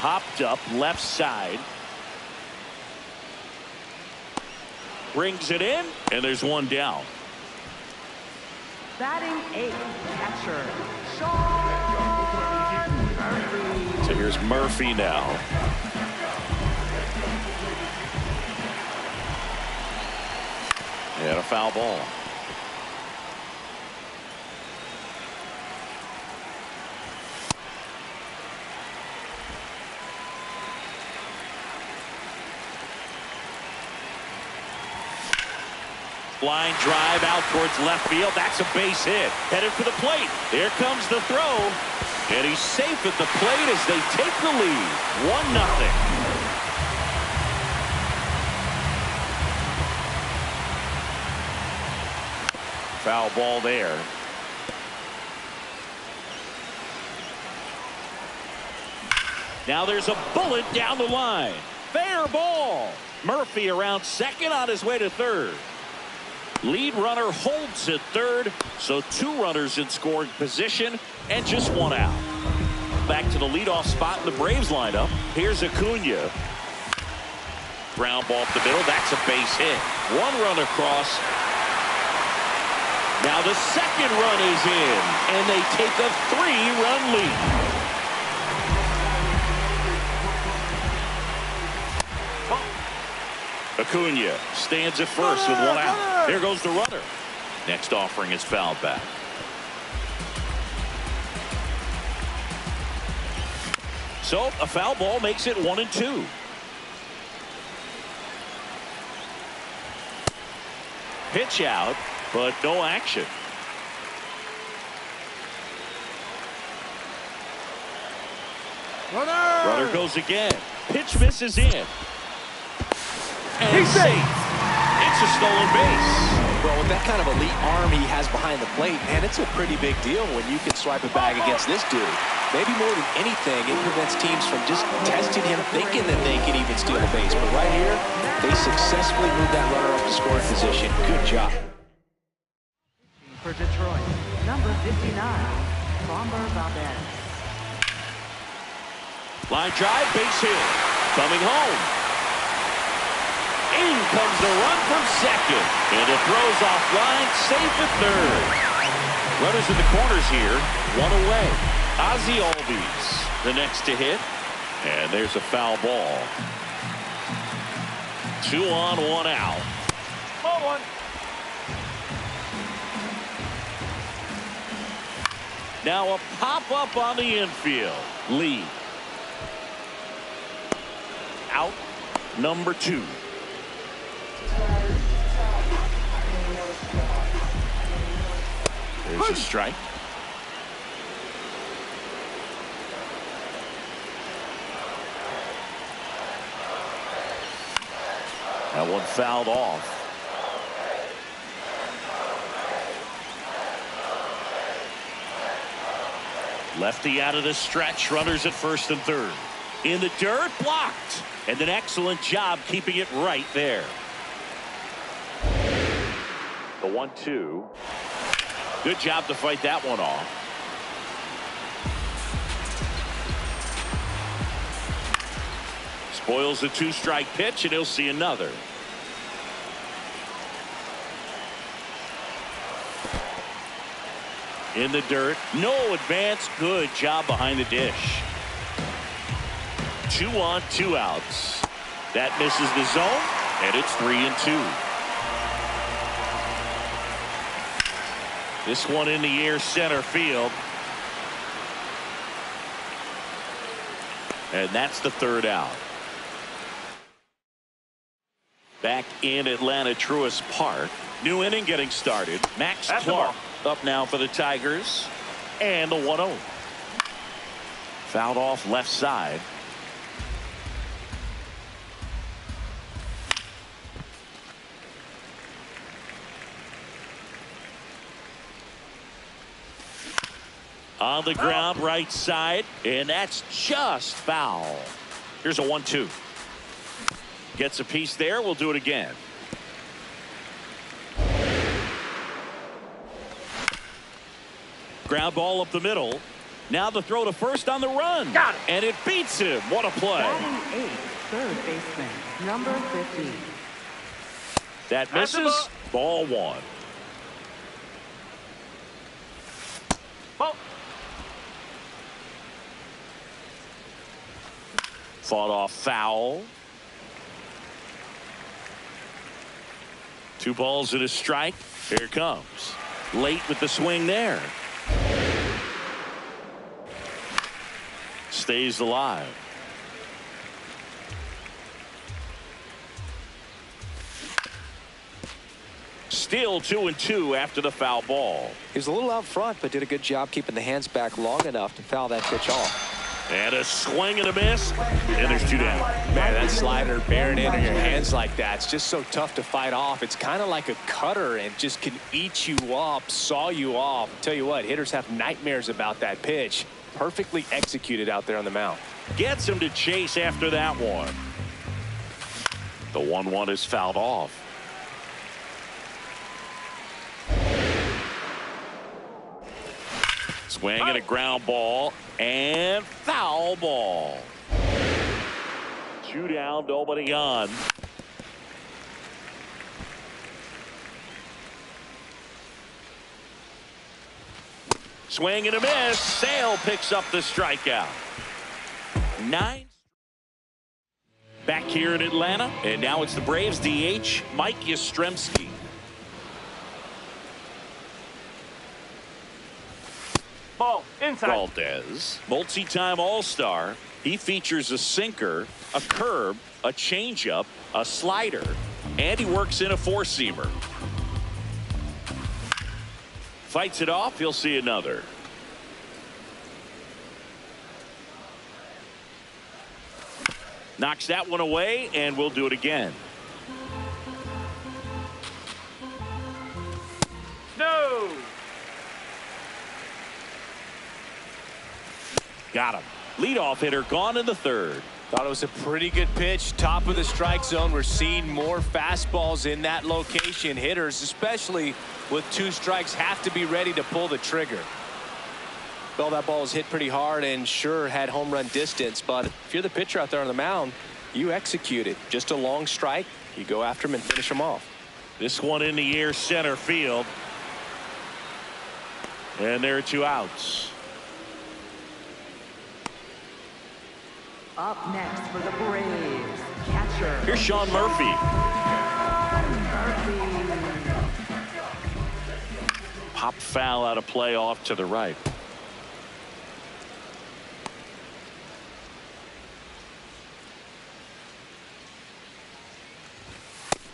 Popped up left side. Brings it in, and there's one down. Batting 8th, catcher, Sean Murphy. So here's Murphy now. And a foul ball. Line drive out towards left field. That's a base hit. Headed for the plate. Here comes the throw. And he's safe at the plate as they take the lead. 1-0. Foul ball there. Now there's a bullet down the line. Fair ball. Murphy around second on his way to third. Lead runner holds at third, so 2 runners in scoring position and just 1 out. Back to the leadoff spot in the Braves lineup. Here's Acuna. Ground ball up the middle. That's a base hit. 1 run across. Now the second run is in, and they take a 3-run lead. Acuna stands at first with 1 out. Here goes the runner. Next offering is fouled back. So a foul ball makes it 1-2. Pitch out, but no action. Runner goes again. Pitch misses in. And he's safe. It's a stolen base. Well, with that kind of elite arm he has behind the plate, man, it's a pretty big deal when you can swipe a bag against this dude. Maybe more than anything, it prevents teams from just testing him, thinking that they can even steal a base. But right here, they successfully moved that runner up to scoring position. Good job. For Detroit, number 59, Framber Valdez. Line drive, base hit. Coming home. In comes the run from second. And it throws off line, safe at third. Runners in the corners here, 1 away. Ozzie Albies, the next to hit. And there's a foul ball. 2 on, 1 out. Ball 1. Now a pop-up on the infield. Lee. Out, number 2. There's a strike. That one fouled off. Lefty out of the stretch. Runners at first and third. In the dirt, blocked. And an excellent job keeping it right there. The 1-2. Good job to fight that one off. Spoils the 2-strike pitch, and he'll see another. In the dirt. No advance. Good job behind the dish. 2 on, 2 outs. That misses the zone, and it's 3-2. This one in the air, center field. And that's the 3rd out. Back in Atlanta Truist Park. New inning getting started. Max Clark up now for the Tigers. And the 1-0. Fouled off left side. On the ground, right side, and that's just foul. Here's a 1-2. Gets a piece there. We'll do it again. Ground ball up the middle. Now the throw to first on the run. Got it. And it beats him. What a play. Batting eighth, third baseman, number 50. That misses. Ball one. Ball. Fought off foul. 2 balls and a strike. Here it comes. Late with the swing there. Stays alive. Still 2-2 after the foul ball. He was a little out front, but did a good job keeping the hands back long enough to foul that pitch off. And a swing and a miss. And there's 2 down. Man, that slider bearing in on your hands like that, it's just so tough to fight off. It's kind of like a cutter and just can eat you up, saw you off. Tell you what, hitters have nightmares about that pitch. Perfectly executed out there on the mound. Gets him to chase after that one. The 1-1 is fouled off. Swing and a ground ball and foul ball. 2 down, nobody on. Swing and a miss. Sale picks up the strikeout. 9. Back here in Atlanta, and now it's the Braves DH, Mike Yastrzemski. Ball. Inside. Valdez, multi-time All-Star. He features a sinker, a curve, a changeup, a slider, and he works in a 4-seamer. Fights it off. He'll see another. Knocks that one away, and we'll do it again. No. Got him. Leadoff hitter gone in the 3rd. Thought it was a pretty good pitch. Top of the strike zone. We're seeing more fastballs in that location. Hitters, especially with 2 strikes, have to be ready to pull the trigger. Well, that ball was hit pretty hard and sure had home run distance. But if you're the pitcher out there on the mound, you execute it. Just a long strike. You go after him and finish him off. This one in the air, center field. And there are 2 outs. Up next for the Braves, catcher. Here's Sean Murphy. Pop foul out of play off to the right.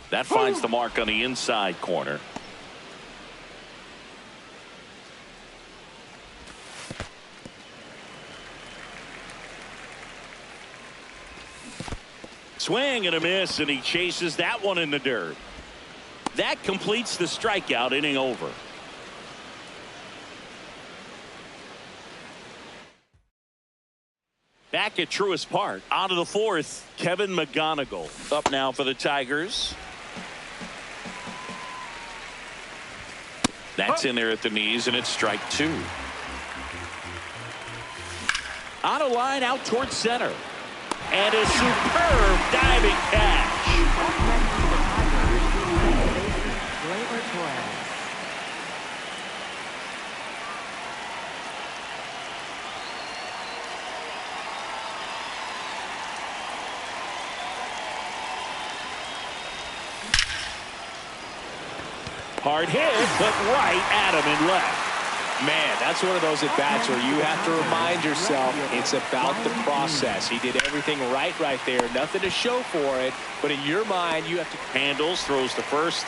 That finds the mark on the inside corner. Swing and a miss, and he chases that one in the dirt. That completes the strikeout. Inning over. Back at Truist Park. On to the 4th, Kevin McGonigal. Up now for the Tigers. That's in there at the knees, and it's strike 2. On a line out towards center. And a superb diving catch. Up next for the Tigers, Gleyber Torres. Hard hit, but right at him and left. Man, that's one of those at-bats where you have to remind yourself it's about the process. He did everything right there. Nothing to show for it, but in your mind, you have to... Handles, throws to first.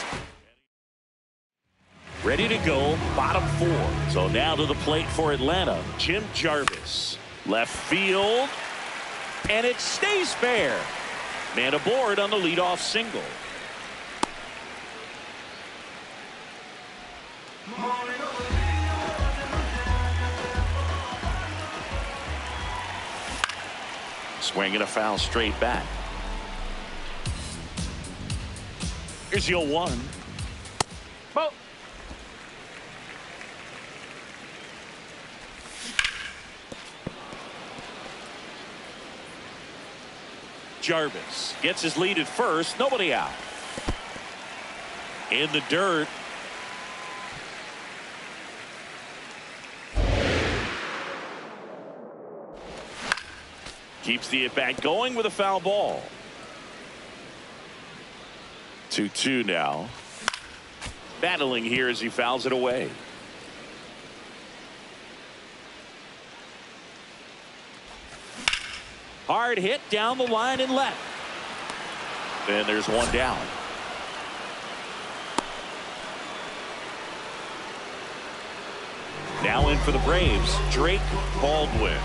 Ready to go, bottom 4. So now to the plate for Atlanta, Jim Jarvis. Left field, and it stays fair. Man aboard on the leadoff single. Swinging a foul straight back. Here's the 0-1. Jarvis gets his lead at first. Nobody out. In the dirt. Keeps the at-bat going with a foul ball. 2-2 now. Battling here as he fouls it away. Hard hit down the line and left. And there's one down. Now in for the Braves, Drake Baldwin.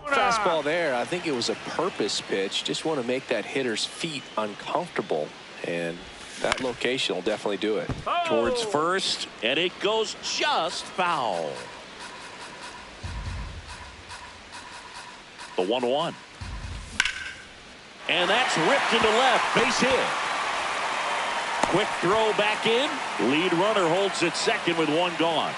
Fastball there. I think it was a purpose pitch. Just want to make that hitter's feet uncomfortable, and that location will definitely do it. Towards first, and it goes just foul. The 1-1. And that's ripped into left. Base hit. Quick throw back in. Lead runner holds at second with one gone.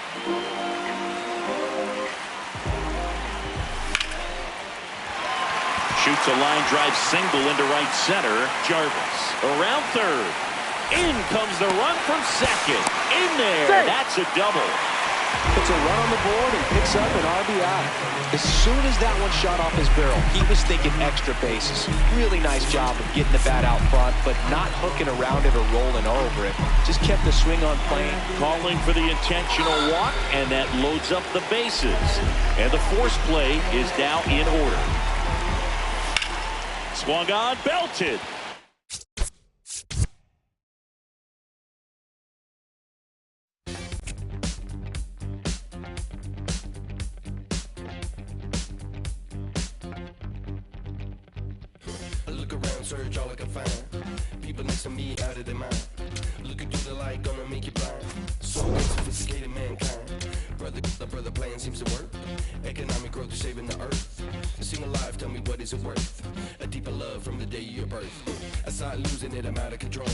Shoots a line drive single into right center. Jarvis around third. In comes the run from second. In there. That's a double. Puts a run on the board and picks up an RBI. As soon as that one shot off his barrel, he was thinking extra bases. Really nice job of getting the bat out front, but not hooking around it or rolling over it. Just kept the swing on plane. Calling for the intentional walk, and that loads up the bases. And the force play is now in order. Swung on, belted. I look around, search all I can find. People next to me out of their mind. Looking through the light, gonna make you blind. So sophisticated mankind. Brother plan seems to work. Economic growth is saving the earth. A single life, tell me what is it worth? A deeper love from the day of your birth. I start losing it, I'm out of control.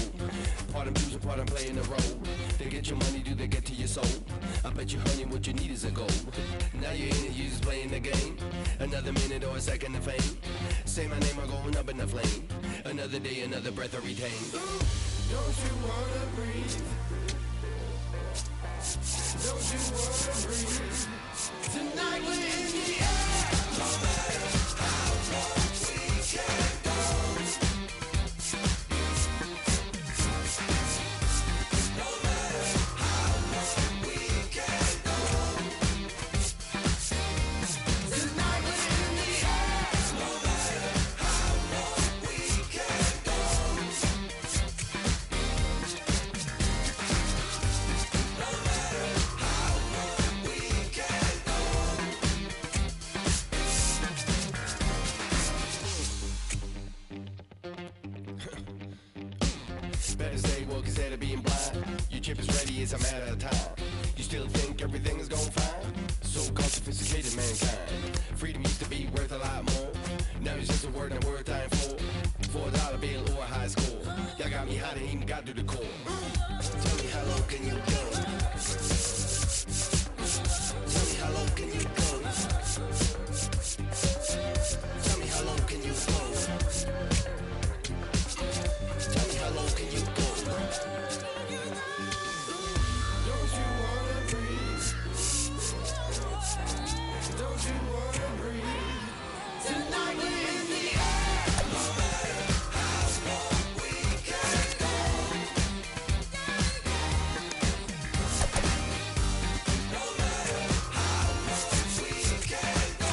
Part I'm losing, part I'm playing a role. They get your money, do they get to your soul? I bet you, honey, what you need is a goal. Now you're in it, you just playing the game. Another minute or a second of fame. Say my name, I'm going up in the flame. Another day, another breath I retain. Don't you wanna breathe? Don't you wanna breathe? Tonight we're in the air. No matter how long we can go. No matter how long we can go. Tonight we're in the air. No matter how long we can go. Better stay woke instead of being blind. Your chip is ready, it's a matter of time. You still think everything is going fine? So-called sophisticated mankind. Freedom used to be worth a lot more. Now it's just a word and a word time for $4 bill or a high score. Y'all got me hot and even got to the core. Tell me how low can you go? Tell me how low can you go? Tell me how low can you go? Tell me how low can you go? Don't you wanna breathe? Don't you wanna breathe? Tonight we're in the air. No matter how long we can go. No matter how long we can go.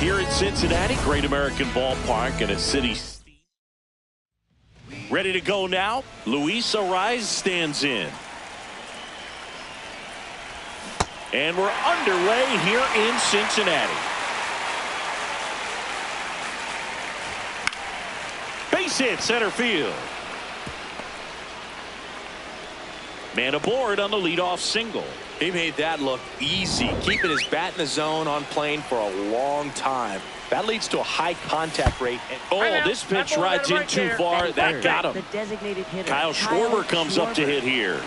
Here in Cincinnati, Great American Ballpark and a city. Ready to go now. Luis Arraez stands in. And we're underway here in Cincinnati. Base hit center field. Man aboard on the leadoff single. He made that look easy, keeping his bat in the zone on plane for a long time. That leads to a high contact rate. And this pitch rides in too far. That got him. The designated hitter, Kyle Schwarber comes up to hit here.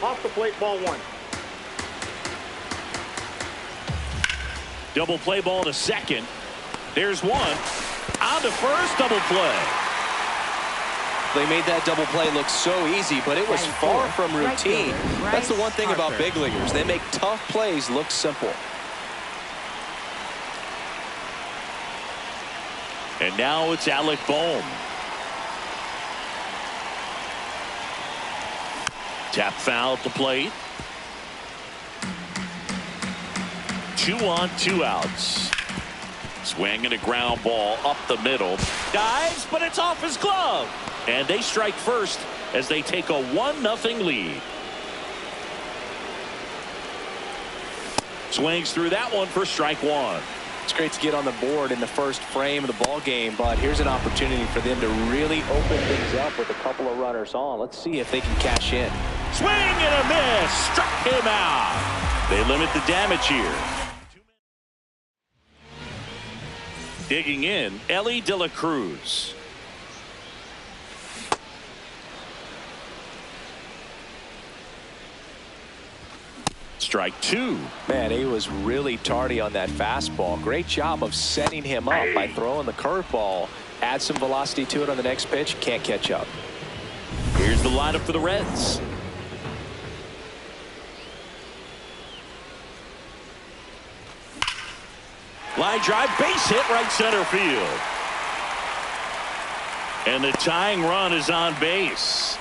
Off the plate, ball one. Double play ball to second. There's one. On to first, double play. They made that double play look so easy, but it was far from routine. That's the one thing about big leaguers. They make tough plays look simple. And now it's Alec Bohm. Tap foul at the plate. 2 on, 2 outs. Swinging a ground ball up the middle. Dives, but it's off his glove. And they strike first as they take a 1-0 lead. Swings through that one for strike one. It's great to get on the board in the first frame of the ball game, but here's an opportunity for them to really open things up with a couple of runners on. Let's see if they can cash in. Swing and a miss. Struck him out. They limit the damage here. Digging in, Elly De La Cruz. Strike two. Man, he was really tardy on that fastball. Great job of setting him up by throwing the curveball. Add some velocity to it on the next pitch. Can't catch up. Here's the lineup for the Reds. Line drive, base hit, right center field. And the tying run is on base.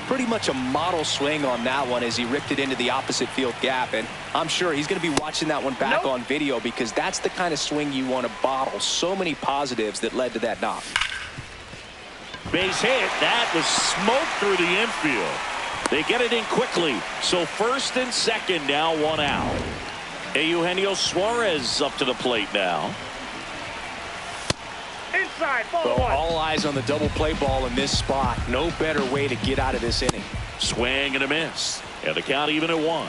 Pretty much a model swing on that one as he ripped it into the opposite field gap, and I'm sure he's going to be watching that one back on video because that's the kind of swing you want to bottle. So many positives that led to that knock. Base hit. That was smoke through the infield. They get it in quickly. So first and second now, 1 out. Eugenio Suarez up to the plate now. Inside, ball Well, one. all eyes on the double play ball in this spot. No better way to get out of this inning. Swing and a miss. And the count even at 1.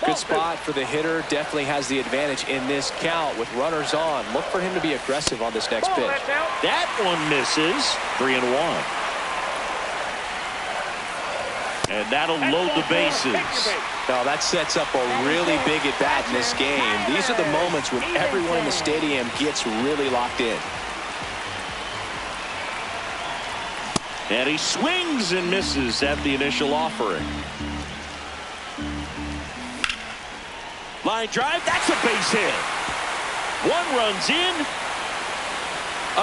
Good spot for the hitter. Definitely has the advantage in this count with runners on. Look for him to be aggressive on this next Ball, pitch. that's out. That one misses. 3-1. And that'll load the bases. Now that sets up a really big at bat in this game. These are the moments when everyone in the stadium gets really locked in. And he swings and misses at the initial offering. Line drive, that's a base hit. 1 runs in.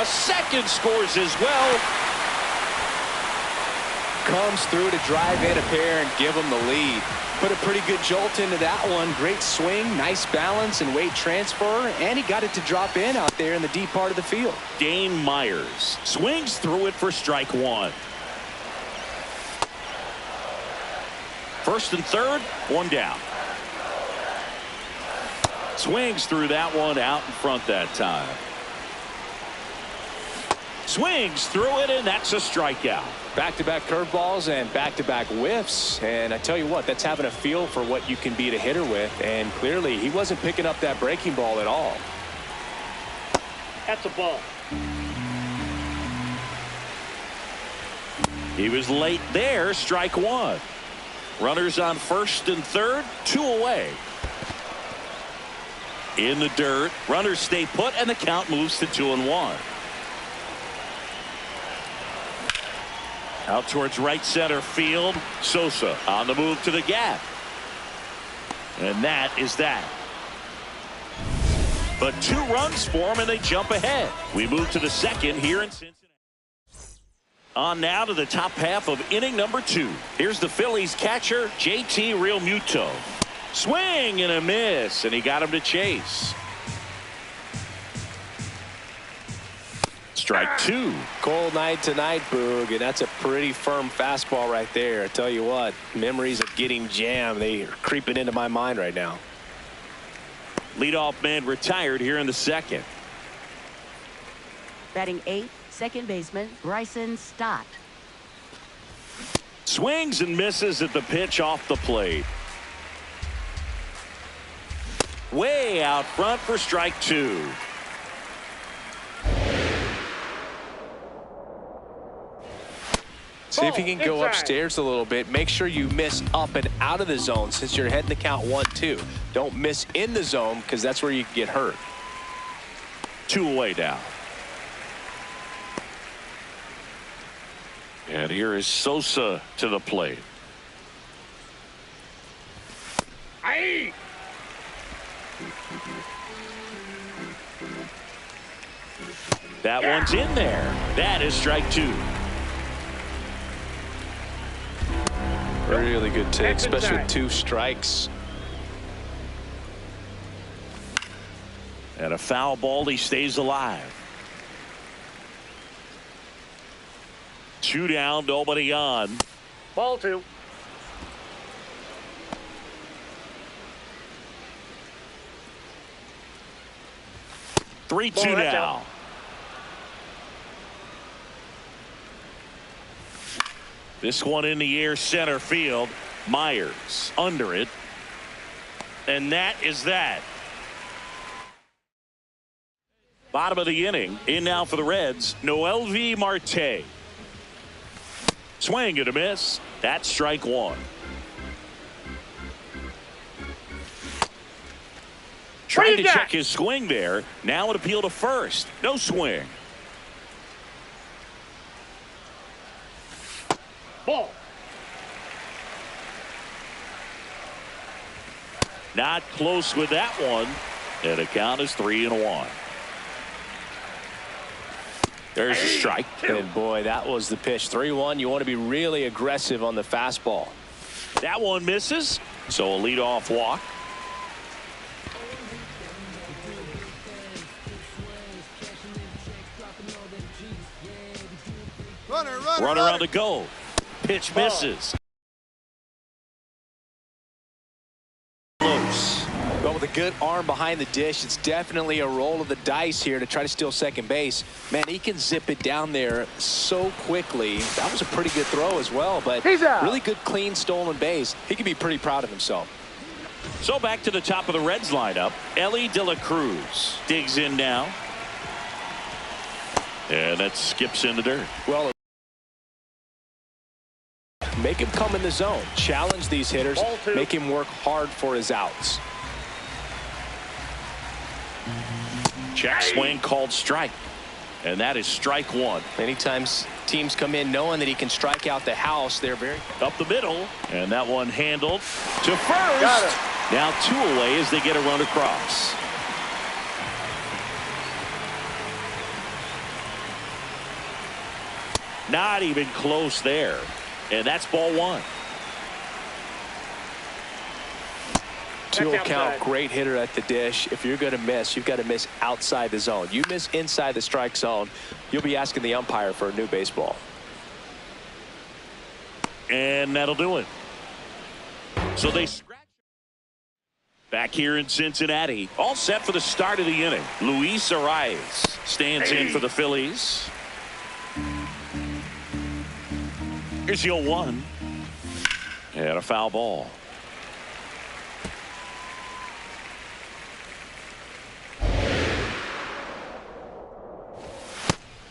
A second scores as well. Comes through to drive in a pair and give them the lead. Put a pretty good jolt into that one. Great swing, nice balance and weight transfer, and he got it to drop in out there in the deep part of the field. Dane Myers swings through it for strike 1. First and third, 1 down. Swings through that one, out in front that time. Swings through it, and that's a strikeout. Back-to-back curveballs and back-to-back whiffs, and I tell you what, that's having a feel for what you can beat a hitter with, and clearly he wasn't picking up that breaking ball at all. That's a ball. He was late there. Strike 1. Runners on first and third, 2 away. In the dirt, runners stay put, and the count moves to 2-1. Out towards right center field. Sosa on the move to the gap. And that is that. But 2 runs for him, and they jump ahead. We move to the second here in Cincinnati. On now to the top half of inning number 2. Here's the Phillies catcher, JT Realmuto. Swing and a miss, and he got him to chase. Strike 2. Cold night tonight, Boog, and that's a pretty firm fastball right there. I tell you what, memories of getting jammed, they are creeping into my mind right now. Leadoff man retired here in the second. Batting 8th, second baseman Bryson Stott. Swings and misses at the pitch off the plate. Way out front for strike 2. See if you can go upstairs a little bit. Make sure you miss up and out of the zone since you're heading to count 1-2. Don't miss in the zone because that's where you can get hurt. 2 away now. And here is Sosa to the plate. Aye. That one's in there. That is strike 2. Really good take, especially with 2 strikes. And a foul ball. He stays alive. 2 down, nobody on. Ball 2. Three Ball, two that's now. out. This one in the air, center field. Myers under it. And that is that. Bottom of the inning. In now for the Reds, Noelvi Marte. Swing and a miss. That's strike 1. Trying to check his swing there. Now an appeal to first. No swing. Ball. Not close with that one. And the count is 3-1. There's a strike. And boy, that was the pitch. 3-1. You want to be really aggressive on the fastball. That one misses. So a leadoff walk. Runner on the go. Pitch misses. Close. But with a good arm behind the dish, it's definitely a roll of the dice here to try to steal second base. Man, he can zip it down there so quickly. That was a pretty good throw as well, but really good, clean, stolen base. He can be pretty proud of himself. So back to the top of the Reds lineup. Elly De La Cruz digs in now. And that skips in the dirt. Well, make him come in the zone. Challenge these hitters. Make him work hard for his outs. Check swing called strike. And that is strike 1. Many times teams come in knowing that he can strike out the house. They're very up the middle. And that one handled to first. Now 2 away as they get a run across. Not even close there. And that's ball 1. 2-0 count. Great hitter at the dish. If you're going to miss, you've got to miss outside the zone. You miss inside the strike zone, you'll be asking the umpire for a new baseball. And that'll do it. So they scratch. Back here in Cincinnati, all set for the start of the inning. Luis Arraez stands in for the Phillies. Here's the 0-1. And a foul ball.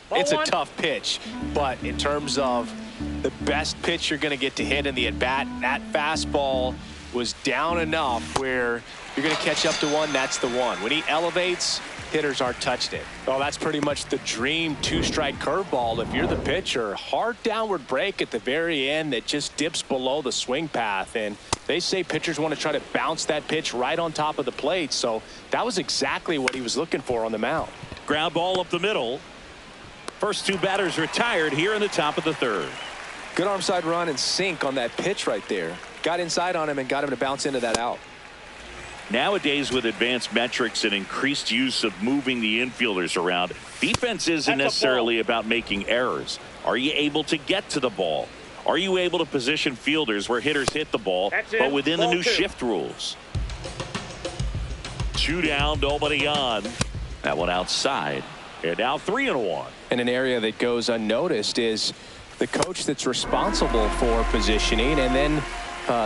It's a tough pitch, but in terms of the best pitch you're going to get to hit in the at-bat, that fastball was down enough where you're going to catch up to one. That's the one. When he elevates, hitters aren't touching it. Well, that's pretty much the dream 2-strike curveball. If you're the pitcher, hard downward break at the very end that just dips below the swing path. And they say pitchers want to try to bounce that pitch right on top of the plate. So that was exactly what he was looking for on the mound. Ground ball up the middle. First two batters retired here in the top of the third. Good arm side run and sink on that pitch right there. Got inside on him and got him to bounce into that out. Nowadays, with advanced metrics and increased use of moving the infielders around, defense isn't necessarily about making errors. Are you able to get to the ball? Are you able to position fielders where hitters hit the ball, but within the new shift rules? 2 down, nobody on. That one outside. And now 3-1. And an area that goes unnoticed is the coach that's responsible for positioning, and then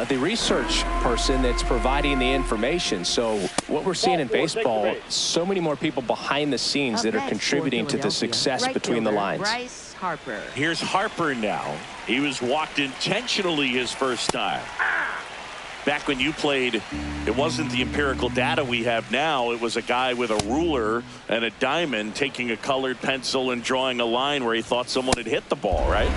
the research person that's providing the information. So what we're seeing in baseball, so many more people behind the scenes that are contributing to the success between the lines. Bryce Harper. Here's Harper now. He was walked intentionally his first time. Back when you played, it wasn't the empirical data we have now. It was a guy with a ruler and a diamond taking a colored pencil and drawing a line where he thought someone had hit the ball, right?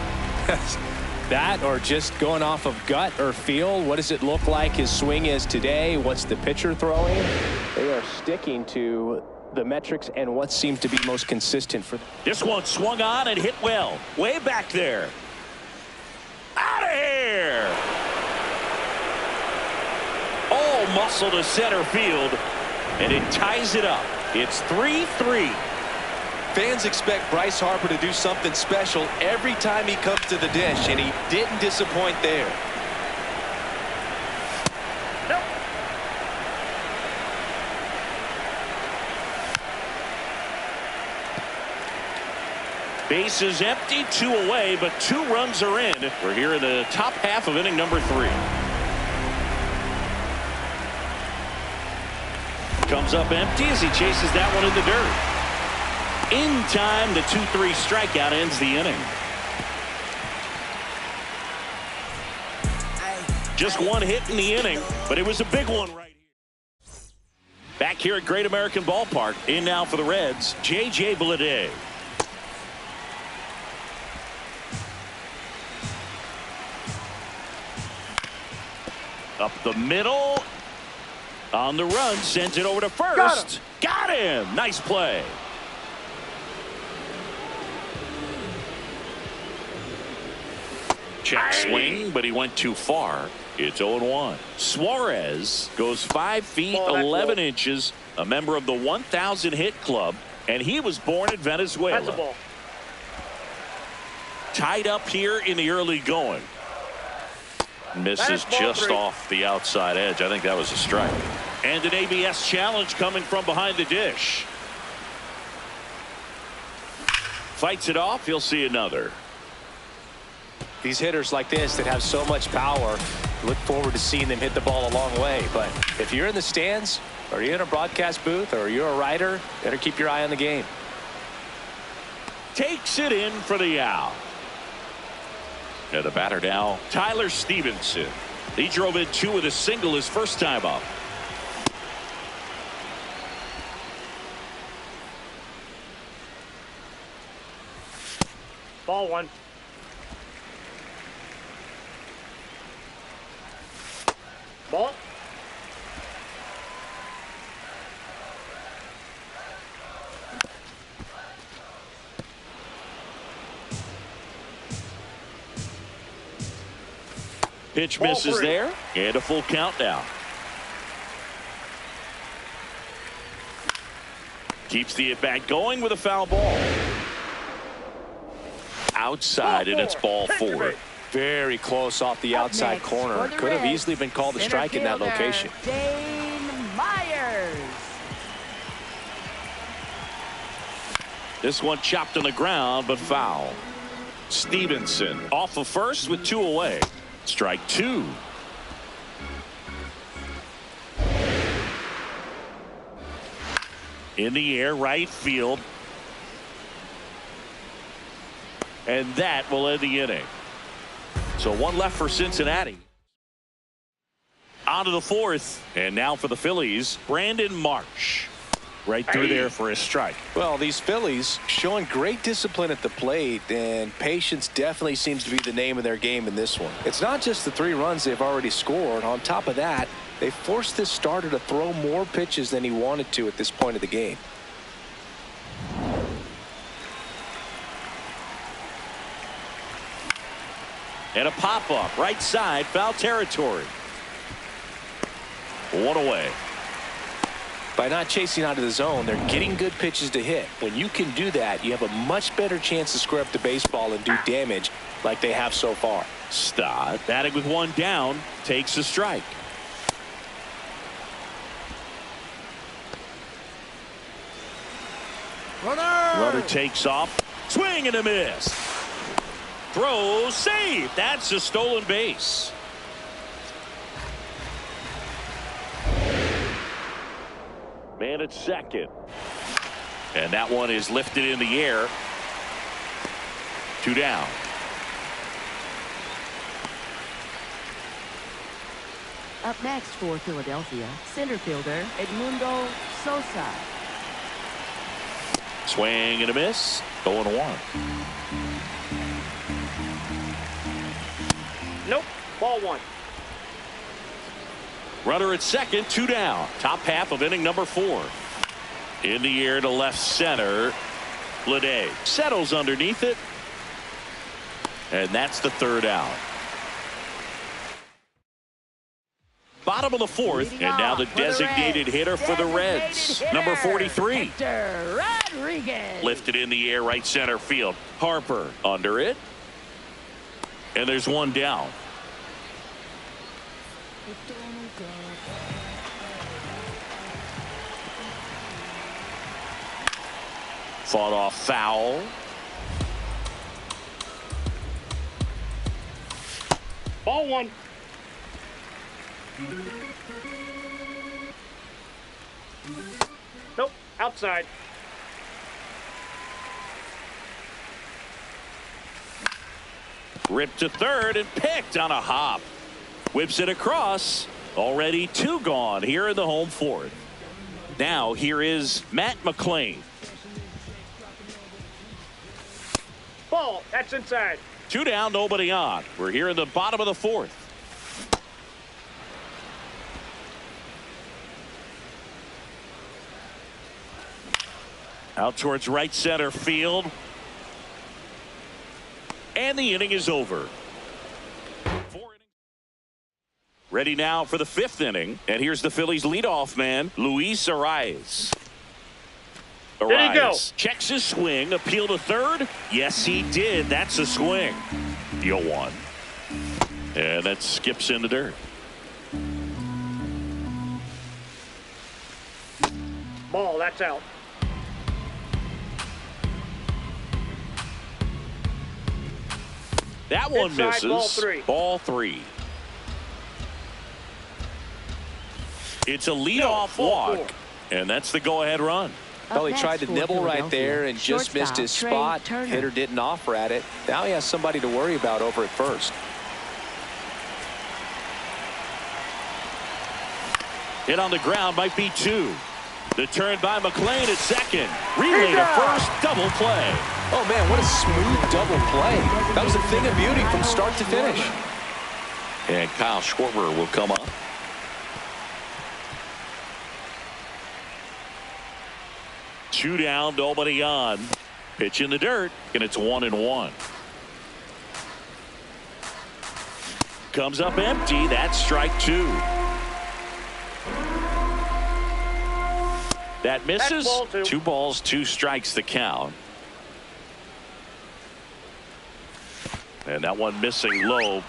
That, or just going off of gut or feel. What does it look like his swing is today? What's the pitcher throwing? They are sticking to the metrics and what seems to be most consistent for them. This one swung on and hit well. Way back there. Out of here. All muscle to center field, and it ties it up. It's 3-3. Fans expect Bryce Harper to do something special every time he comes to the dish, and he didn't disappoint there. Nope. Base is empty, 2 away, but 2 runs are in. We're here in the top half of inning number 3. Comes up empty as he chases that one in the dirt. In time, the 2-3 strikeout ends the inning. Just one hit in the inning, but it was a big one right here. Back here at Great American Ballpark, in now for the Reds, J.J. Bleday. Up the middle. On the run, sends it over to first. Got him. Nice play. Check swing, but he went too far. It's 0-1. Suarez goes 5 feet 11 inches, a member of the 1,000 hit club, and he was born in Venezuela. That's a ball. Tied up here in the early going. Misses just off the outside edge. I think that was a strike. And an ABS challenge coming from behind the dish. Fights it off. He'll see another. These hitters like this that have so much power, look forward to seeing them hit the ball a long way. But if you're in the stands, or you're in a broadcast booth, or you're a writer, better keep your eye on the game. Takes it in for the out. And the batter now, Tyler Stevenson. He drove in 2 with a single his first time up. Ball 1. Ball. Pitch misses there, and a full count now. Keeps the at-bat going with a foul ball. Outside, and it's ball 4. Very close off the outside corner. Could have easily been called a strike in that location. Dane Myers. This one chopped on the ground, but foul. Stevenson off of first with 2 away. Strike 2. In the air, right field. And that will end the inning. So 1 left for Cincinnati. On to the 4th. And now for the Phillies, Brandon Marsh. Right through there for a strike. Well, these Phillies showing great discipline at the plate, and patience definitely seems to be the name of their game in this one. It's not just the 3 runs they've already scored. On top of that, they forced this starter to throw more pitches than he wanted to at this point of the game. And a pop-up right side, foul territory. One away. By not chasing out of the zone, they're getting good pitches to hit. When you can do that, you have a much better chance to square up the baseball and do damage like they have so far. Stott batting with one down, takes a strike. Runner takes off. Swing and a miss. Throw, save. That's a stolen base. Man at second. And that one is lifted in the air. 2 down. Up next for Philadelphia, center fielder Edmundo Sosa. Swing and a miss. 0-1. Nope. Ball 1. Runner at second, 2 down. Top half of inning number 4. In the air to left center. Lede settles underneath it. And that's the 3rd out. Bottom of the 4th, and now the designated hitter for the Reds, number 43. Hector Rodriguez. Lifted in the air, right center field. Harper under it. And there's 1 down. Fought off foul. Ball 1. Nope. Outside. Ripped to third and picked on a hop. Whips it across. Already 2 gone here in the home 4th. Now here is Matt McLain. Ball. That's inside. 2 down, nobody on. We're here in the bottom of the 4th. Out towards right center field. And the inning is over. 4 innings. Ready now for the 5th inning. And here's the Phillies leadoff man, Luis Arraez. There you go. Checks his swing. Appeal to third. Yes, he did. That's a swing. Deal 1. And that skips in the dirt. Ball. That's out. That one Inside, misses. ball 3. Ball 3. It's a leadoff walk. 4. And that's the go-ahead run. Well, he Up tried next to for nibble right there and just Philadelphia, missed his shortstop, spot. Trey Turner. Hitter didn't offer at it. Now he has somebody to worry about over at first. Hit on the ground, might be 2. The turn by McLain at second. Relay to first, double play. Oh, man, what a smooth double play. That was a thing of beauty from start to finish. And Kyle Schwarber will come up. Two down, nobody on. Pitch in the dirt, and it's 1-1. Comes up empty. That's strike 2. That misses. Ball 2. 2 balls, 2 strikes the count. And that one missing low.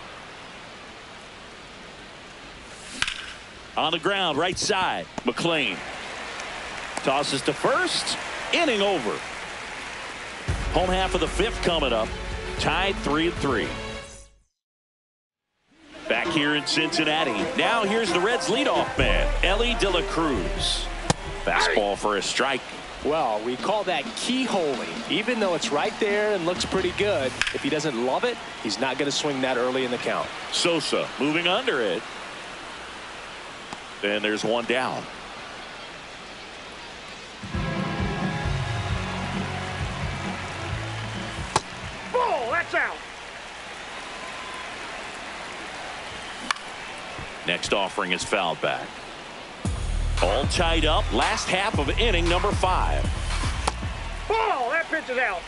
On the ground, right side. McLain tosses to first. Inning over. Home half of the 5th coming up. Tied 3-3. Back here in Cincinnati. Now here's the Reds leadoff man, Elly De La Cruz. Fastball for a strike. Well, we call that keyholing. Even though it's right there and looks pretty good, if he doesn't love it, he's not going to swing that early in the count. Sosa moving under it. And there's 1 down. Ball. That's out. Next offering is fouled back. All tied up. Last half of inning number 5. Ball. That pitch is out.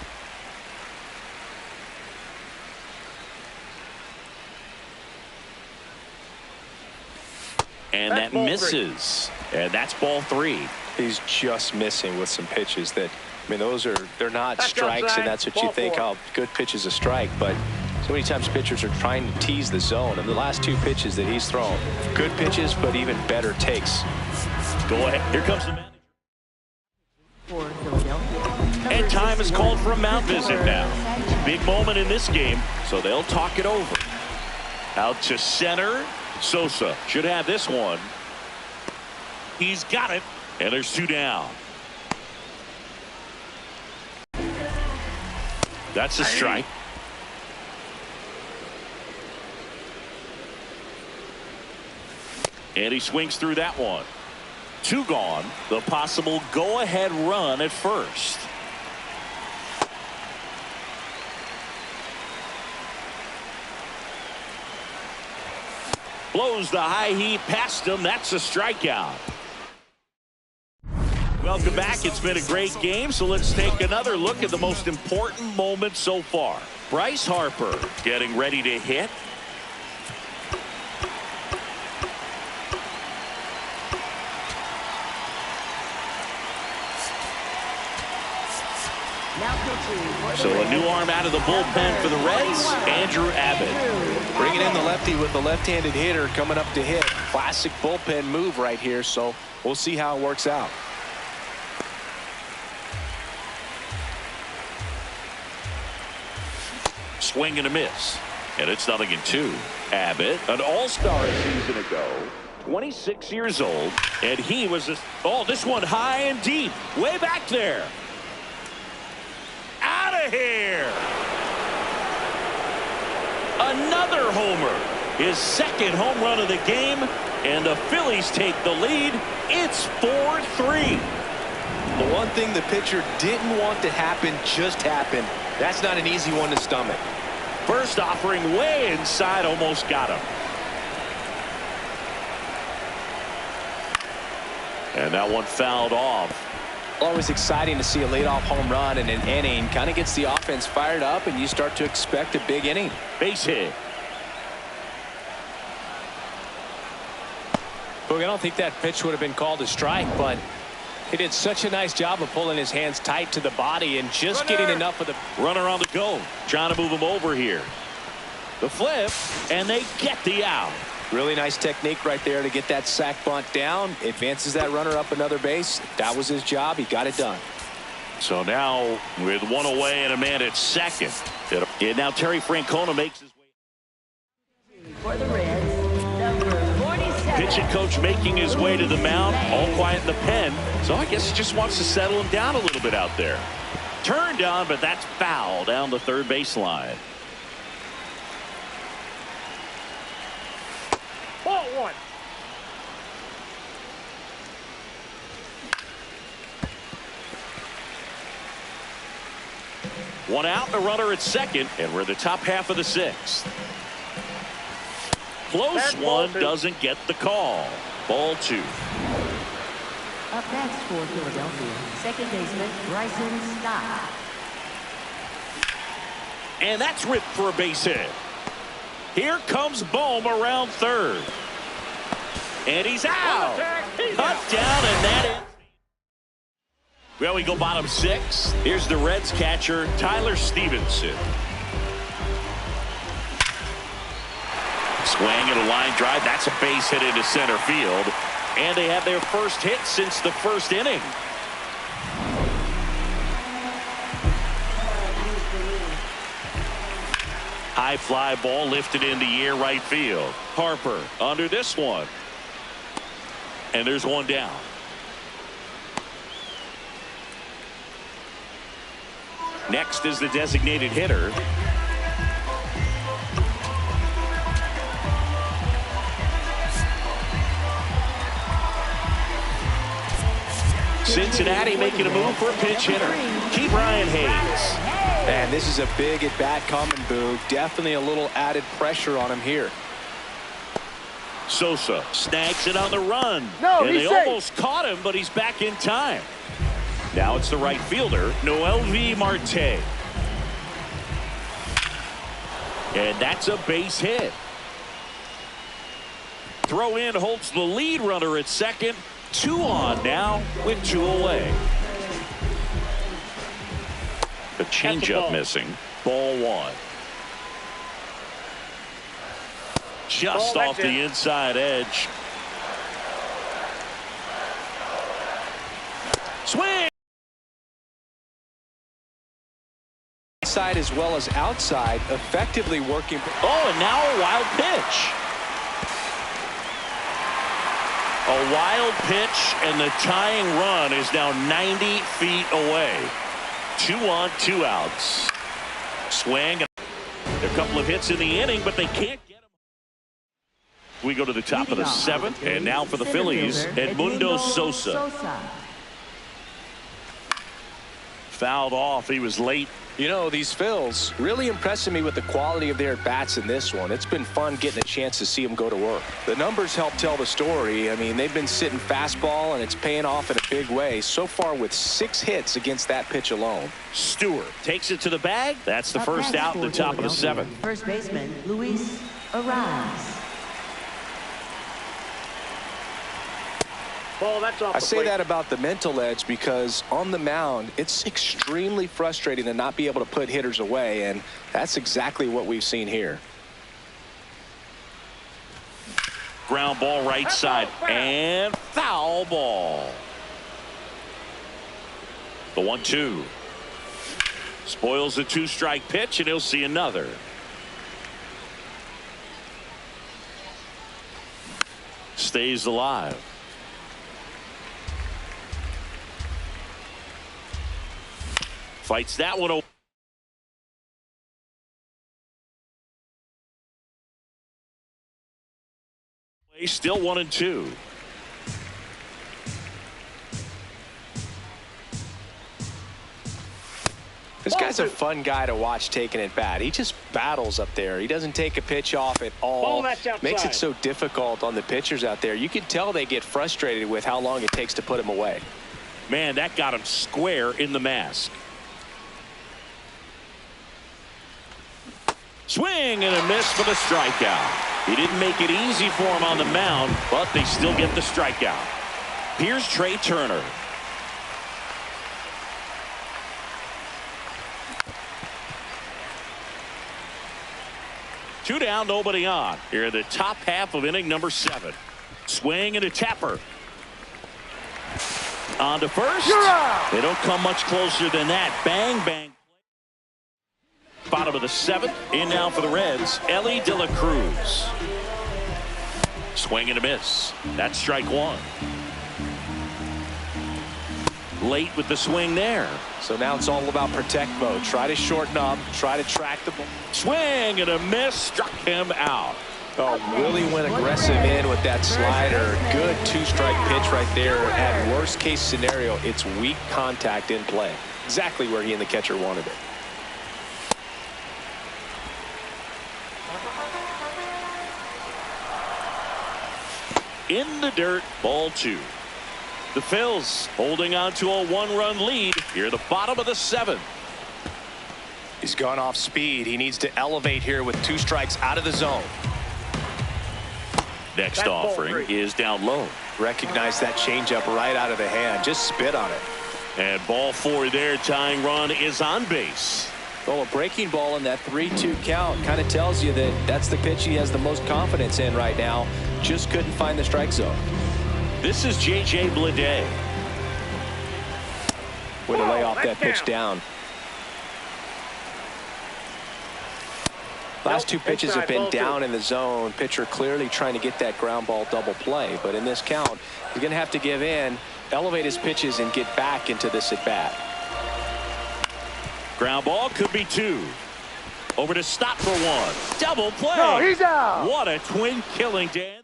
And that misses. And that's ball 3. He's just missing with some pitches that, I mean, they're not strikes, and that's what you think, oh, good pitch is a strike. But so many times pitchers are trying to tease the zone. And the last 2 pitches that he's thrown, good pitches, but even better takes. Go ahead. Here comes the manager. For Philadelphia. And time is called for a mound visit now. Big moment in this game, so they'll talk it over. Out to center. Sosa should have this one. He's got it, and there's 2 down. That's a strike. And he swings through that one. 2 gone. The possible go-ahead run at first. Blows the high heat past him. That's a strikeout. Welcome back. It's been a great game, so let's take another look at the most important moment so far. Bryce Harper getting ready to hit. So a new arm out of the bullpen for the Reds, Andrew Abbott. Bringing in the lefty with the left-handed hitter coming up to hit. Classic bullpen move right here, so we'll see how it works out. Swing and a miss. And it's 0-2. Abbott, an all-star a season ago, 26 years old, and he was this one high and deep, way back there. Out of here. Another homer. His 2nd home run of the game, and the Phillies take the lead. It's 4-3. The one thing the pitcher didn't want to happen just happened. That's not an easy one to stomach. First offering way inside, almost got him. And that one fouled off. Always exciting to see a leadoff home run in an inning. Kind of gets the offense fired up, and you start to expect a big inning. Base hit. Look, I don't think that pitch would have been called a strike, but he did such a nice job of pulling his hands tight to the body and just getting enough of the runner on the go. Trying to move him over here. The flip, and they get the out. Really nice technique right there to get that sac bunt down. Advances that runner up another base. That was his job. He got it done. So now with 1 away and a man at second. And now Terry Francona makes his way. For the Reds, number 47. Pitching coach making his way to the mound. All quiet in the pen. So I guess he just wants to settle him down a little bit out there. Turned on, but that's foul down the 3rd baseline. Ball 1. One out, the runner at second, and we're the top half of the 6th. Close one, doesn't get the call. Ball 2. Up next for Philadelphia, 2nd baseman Bryson Stott. And that's ripped for a base hit. Here comes Bohm around 3rd. And he's out. Cut down, and that is. Well, we go bottom 6. Here's the Reds catcher, Tyler Stevenson. Swing and a line drive. That's a base hit into center field. And they have their first hit since the 1st inning. High fly ball lifted in the air right field. Harper under this one. And there's one down. Next is the designated hitter. Cincinnati making a move for a pinch hitter. Ke'Bryan Hayes. And this is a big at bat coming, Boog. Definitely a little added pressure on him here. Sosa snags it on the run. No, and he's they safe. almost caught him, but he's back in time. Now it's the right fielder, Noelvi Marte. And that's a base hit. throw in holds the lead runner at second. 2 on now with 2 away. The changeup missing. Ball 1. Just off the inside edge. Swing. Inside as well as outside, effectively working. Oh, and now a wild pitch. A wild pitch, and the tying run is now 90 feet away. 2 on, 2 outs. Swing. A couple of hits in the inning, but they can't get him. We go to the top of the 7th, and now for the Phillies, Edmundo Sosa. Fouled off. He was late. You know, these Phils really impressing me with the quality of their bats in this one. It's been fun getting a chance to see them go to work. The numbers help tell the story. I mean, they've been sitting fastball, and it's paying off in a big way so far with 6 hits against that pitch alone. Stewart takes it to the bag. That's the first out in the top of the 7th. First baseman, Luis Arraez. Ball, that's off I the say plate. that about the mental edge because on the mound, it's extremely frustrating to not be able to put hitters away, and that's exactly what we've seen here. Ground ball right side, and foul ball. The 1-2. Spoils the 2-strike pitch, and he'll see another. Stays alive. Fights that one away. Still 1-2. This guy's a fun guy to watch taking at bat. He just battles up there. He doesn't take a pitch off at all. Ball, that's outside. Makes it so difficult on the pitchers out there. You can tell they get frustrated with how long it takes to put him away. Man, that got him square in the mask. Swing and a miss for the strikeout. He didn't make it easy for him on the mound, but they still get the strikeout. Here's Trey Turner. Two down, nobody on. Here in the top half of inning number 7. Swing and a tapper. On to first. They don't come much closer than that. Bang, bang. Bottom of the 7th. In now for the Reds, Elly De La Cruz. Swing and a miss. That's strike 1. Late with the swing there. So now it's all about protect mode. Try to shorten up. Try to track the ball. Swing and a miss. Struck him out. Oh, really went aggressive in with that slider. Good 2-strike pitch right there. At worst case scenario, it's weak contact in play. Exactly where he and the catcher wanted it. In the dirt, ball 2. The Phils holding on to a 1-run lead here at the bottom of the 7th. He's gone off speed. He needs to elevate here with 2 strikes out of the zone. Next That's offering is down low. Recognize that changeup right out of the hand. Just spit on it. And ball 4 there. Tying run is on base. Well, a breaking ball in that 3-2 count kind of tells you that that's the pitch he has the most confidence in right now. Just couldn't find the strike zone. This is J.J. Bleday. Way to lay off that pitch down. Last 2 pitches have been down in the zone. Pitcher clearly trying to get that ground ball double play. But in this count, he's going to have to give in, elevate his pitches, and get back into this at bat. Ground ball could be 2. Over to stop for 1. Double play. No, he's out. What a twin killing, Dan.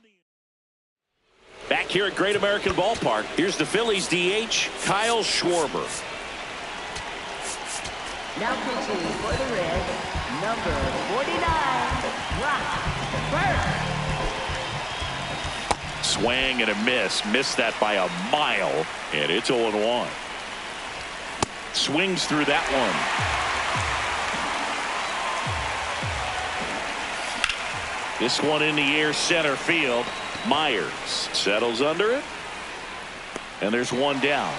Back here at Great American Ballpark, here's the Phillies DH, Kyle Schwarber. Now pitching for the Reds, number 49, Brock Burke. Swing and a miss. Missed that by a mile, and it's 0-1. Swings through that one. This one in the air, center field. Myers settles under it. And there's one down.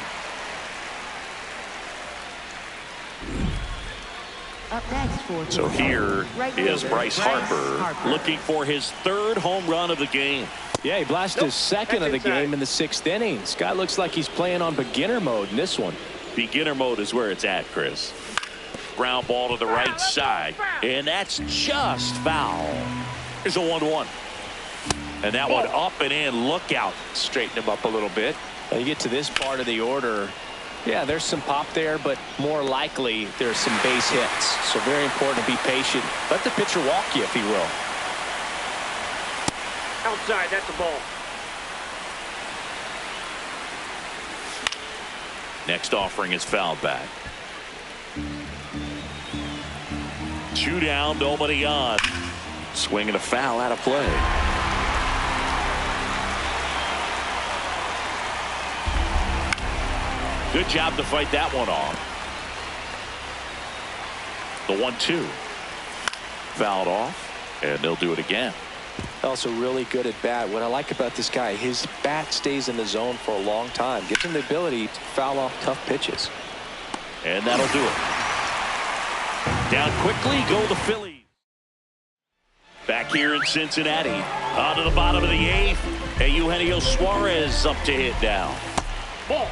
Up next for So here right is fielder, Bryce Harper looking for his 3rd home run of the game. Yeah, he blasted his 2nd of the game in the 6th inning. This guy looks like he's playing on beginner mode in this one. Beginner mode is where it's at, Chris. Ground ball to the right side, and that's just foul. Here's a 1-1. And that one up and in. Look out. Straighten him up a little bit. When you get to this part of the order, yeah, there's some pop there, but more likely there's some base hits. So very important to be patient. Let the pitcher walk you, if he will. Outside, that's a ball. Next offering is fouled back. 2 down, nobody on. Swinging a foul out of play. Good job to fight that one off. The 1-2. Fouled off, and they'll do it again. Also really good at bat. What I like about this guy, his bat stays in the zone for a long time. Gives him the ability to foul off tough pitches. And that'll do it. Down quickly go the Phillies. Back here in Cincinnati. On to the bottom of the 8th. And Eugenio Suarez up to hit now. Ball.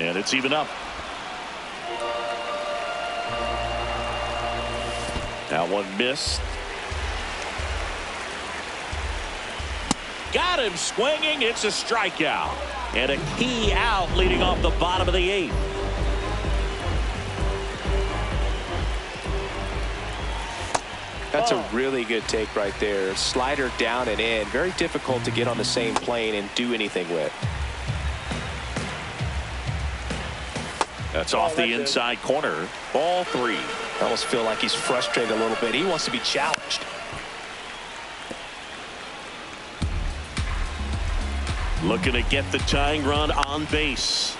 And it's even up. That one missed. Got him swinging. It's a strikeout. And a key out leading off the bottom of the 8th. That's a really good take right there. Slider down and in. Very difficult to get on the same plane and do anything with. That's off the inside corner. Ball 3. I almost feel like he's frustrated a little bit. He wants to be challenged. Looking to get the tying run on base.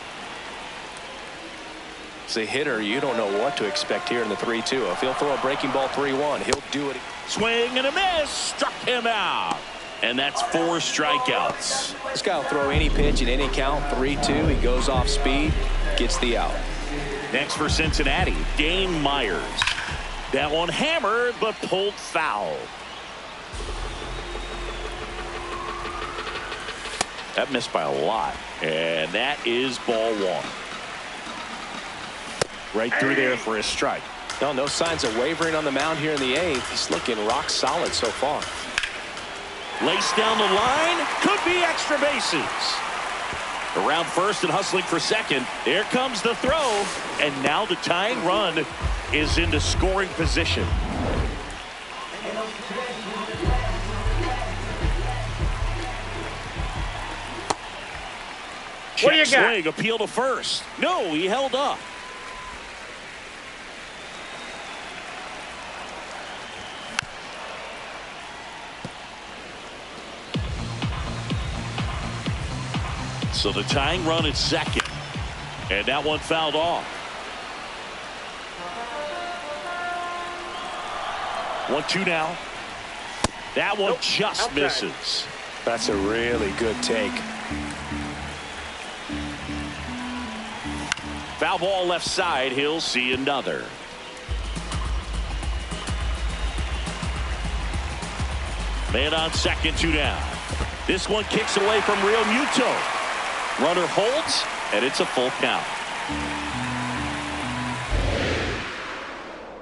As a hitter, you don't know what to expect here in the 3-2. If he'll throw a breaking ball 3-1, he'll do it. Swing and a miss. Struck him out. And that's 4 strikeouts. This guy will throw any pitch in any count. 3-2. He goes off speed. Gets the out. Next for Cincinnati, Dane Myers. That one hammered but pulled foul. That missed by a lot. And that is ball 1. Right through there for a strike. No signs of wavering on the mound here in the 8th. He's looking rock solid so far. Laced down the line. Could be extra bases. Around first and hustling for second. There comes the throw. And now the tying run is into scoring position. What do you got? Swing, appeal to first. No, he held up. So the tying run at second. And that one fouled off. 1-2 now. That one just outside. misses. That's a really good take. Foul ball left side. He'll see another. Man on second, 2 down. This one kicks away from Real Muto. Runner holds, and it's a full count.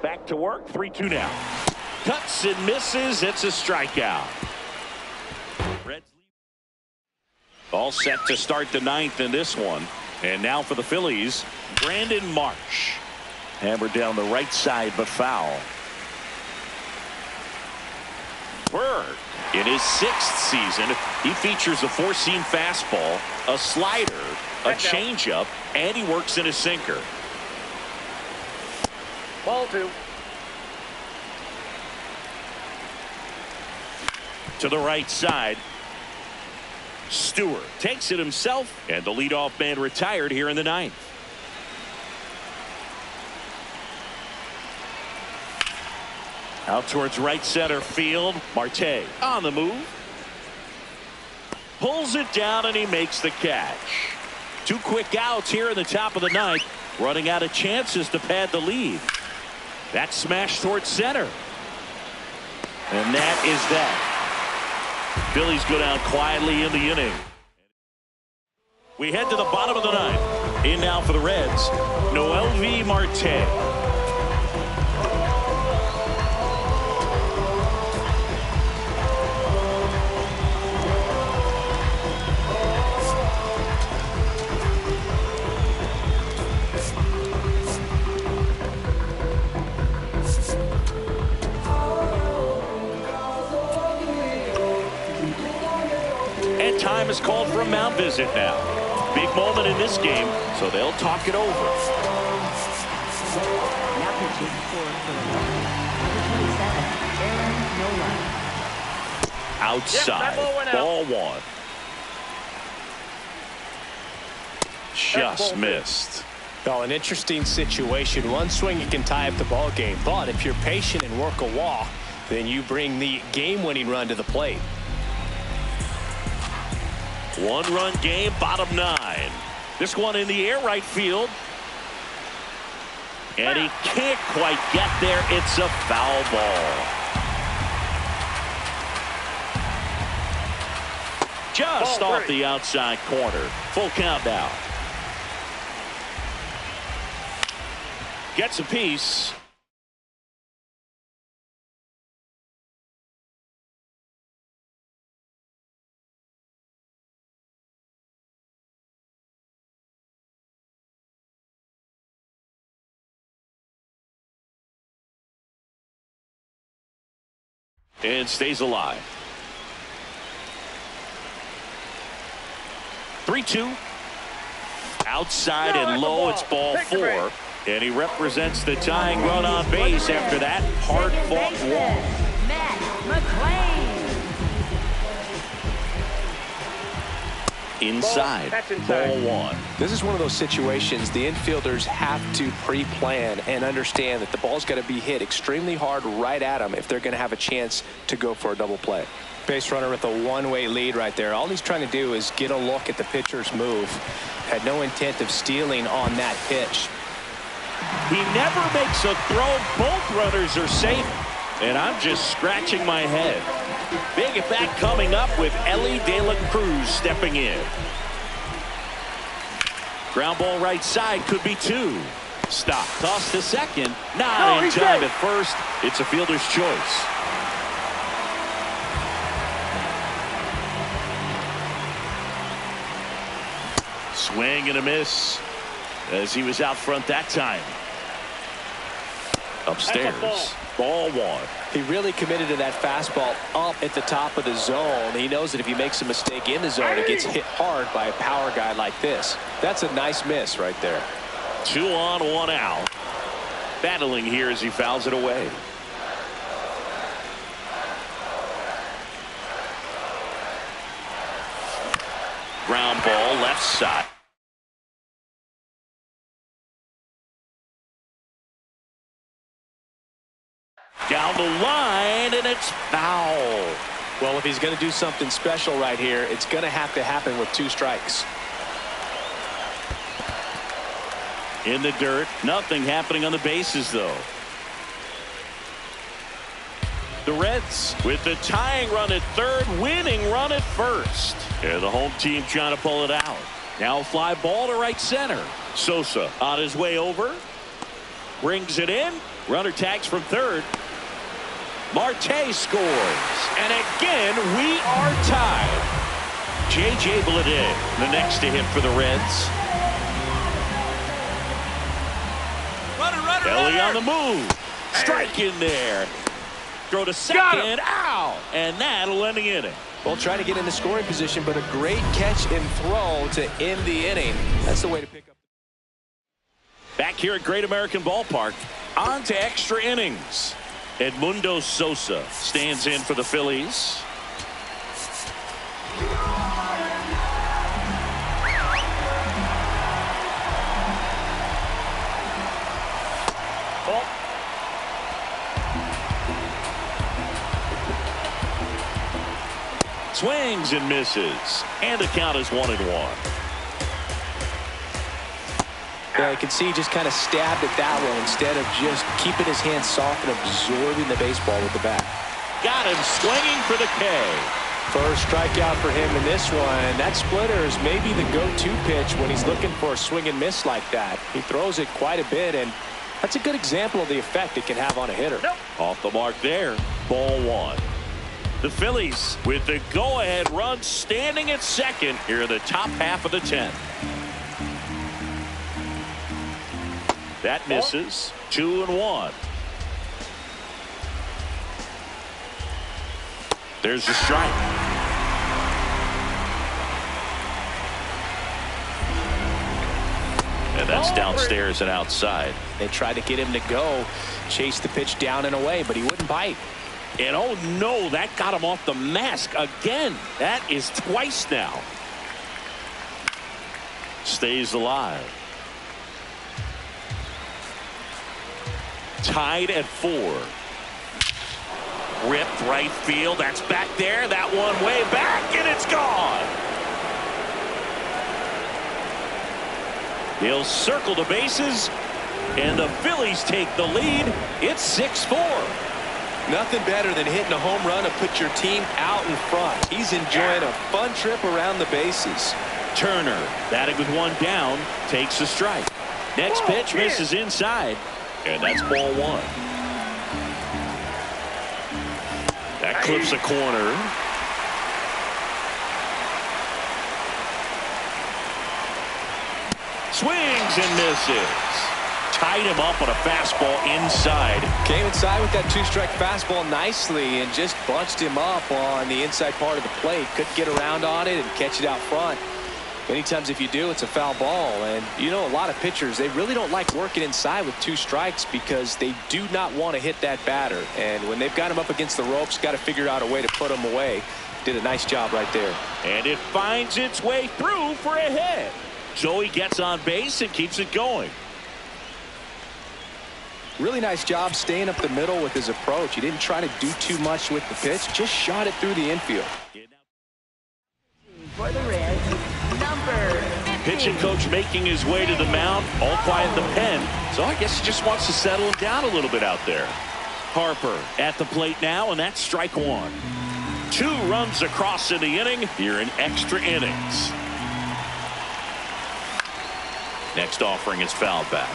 Back to work, 3-2 now. Cuts and misses. It's a strikeout. Reds all set to start the 9th in this one. And now for the Phillies, Brandon Marsh. Hammered down the right side, but foul. Berg, in his 6th season, he features a 4-seam fastball, a slider, a changeup, and he works in a sinker. Ball 2. To the right side, Stewart takes it himself, and the leadoff man retired here in the ninth. Out towards right center field. Marte on the move. Pulls it down, and he makes the catch. 2 quick outs here in the top of the ninth. Running out of chances to pad the lead. That smash towards center. And that is that. Phillies go down quietly in the inning. We head to the bottom of the ninth. In now for the Reds, Noelvi Marte. Time is called for a mound visit now. Big moment in this game, so they'll talk it over. Now pitching for Philadelphia, number 27, Aaron Nola. Outside, ball 1. Just missed. Well, an interesting situation. One swing, you can tie up the ball game. But if you're patient and work a walk, then you bring the game-winning run to the plate. 1-run game, bottom 9. This one in the air, right field. And he can't quite get there. It's a foul ball. Just off the outside corner. Full count now. Gets a piece. And stays alive. 3-2. Outside and low. It's ball 4. And he represents the tying run on base after that hard-fought walk. Matt McLain. Inside. Ball 1. This is one of those situations the infielders have to pre-plan and understand that the ball's got to be hit extremely hard right at them if they're going to have a chance to go for a double play. Base runner with a one-way lead right there. All he's trying to do is get a look at the pitcher's move. Had no intent of stealing on that pitch. He never makes a throw. Both runners are safe. And I'm just scratching my head. Big at bat coming up with Elly De La Cruz stepping in. Ground ball right side, could be 2. Stop. Toss to second. Not in time at first. It's a fielder's choice. Swing and a miss as he was out front that time. Upstairs. Ball 1. He really committed to that fastball up at the top of the zone. He knows that if he makes a mistake in the zone, it gets hit hard by a power guy like this. That's a nice miss right there. 2 on, 1 out. Battling here as he fouls it away. Ground ball left side. Down the line, and it's foul. Well, if he's going to do something special right here, it's going to have to happen with 2 strikes. In the dirt. Nothing happening on the bases, though. The Reds with the tying run at third, winning run at first. And the home team trying to pull it out. Now a fly ball to right center. Sosa on his way over. Brings it in. Runner tags from third. Marte scores. And again, we are tied. J.J. Bleday, the next to hit for the Reds. Elly on the move. Strike in there. Throw to second. Ow! And that'll end the inning. Well, trying to get in the scoring position, but a great catch and throw to end the inning. That's the way to pick up. Back here at Great American Ballpark. On to extra innings. Edmundo Sosa stands in for the Phillies. Swings and misses. And the count is 1-1. Yeah, you can see he just kind of stabbed at that one instead of just keeping his hands soft and absorbing the baseball with the bat. Got him swinging for the K. First strikeout for him in this one. That splitter is maybe the go-to pitch when he's looking for a swing and miss like that. He throws it quite a bit, and that's a good example of the effect it can have on a hitter. Off the mark there. Ball 1. The Phillies with the go-ahead run standing at second here in the top half of the 10th. That misses. 2-1. There's the strike. And that's downstairs and outside. They tried to get him to go, chase the pitch down and away, but he wouldn't bite. And oh no, that got him off the mask again. That is twice now. Stays alive. Tied at 4. Ripped right field. That's back there. That one way back, and it's gone. He'll circle the bases, and the Phillies take the lead. It's 6-4. Nothing better than hitting a home run to put your team out in front. He's enjoying a fun trip around the bases. Turner, batting with one down, takes a strike. Next pitch misses inside, and that's ball 1. That clips a corner. Swings and misses. Tied him up on a fastball inside. Came inside with that 2-strike fastball nicely and just bunched him up on the inside part of the plate. Couldn't get around on it and catch it out front. Many times if you do, it's a foul ball. And you know, a lot of pitchers, they really don't like working inside with 2 strikes because they do not want to hit that batter. And when they've got him up against the ropes, got to figure out a way to put him away. Did a nice job right there. And it finds its way through for a hit. So he gets on base and keeps it going. Really nice job staying up the middle with his approach. He didn't try to do too much with the pitch, just shot it through the infield. For the Reds, number 15. Pitching coach making his way to the mound, all quiet in the pen. So I guess he just wants to settle him down a little bit out there. Harper at the plate now, and that's strike 1. 2 runs across in the inning here in extra innings. Next offering is fouled back.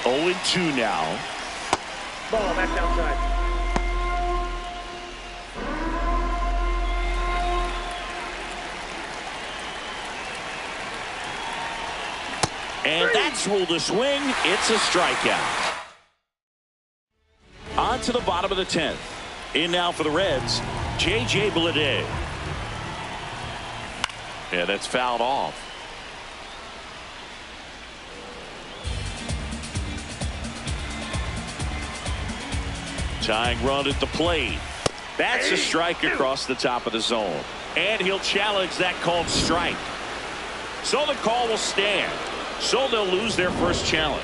Oh, 2 now. Ball back outside. And that's ruled a swing. It's a strikeout. On to the bottom of the 10th. In now for the Reds, J.J. Bleday. Yeah, that's fouled off. Tying run at the plate. That's a strike across the top of the zone. And he'll challenge that called strike. So the call will stand. So they'll lose their first challenge.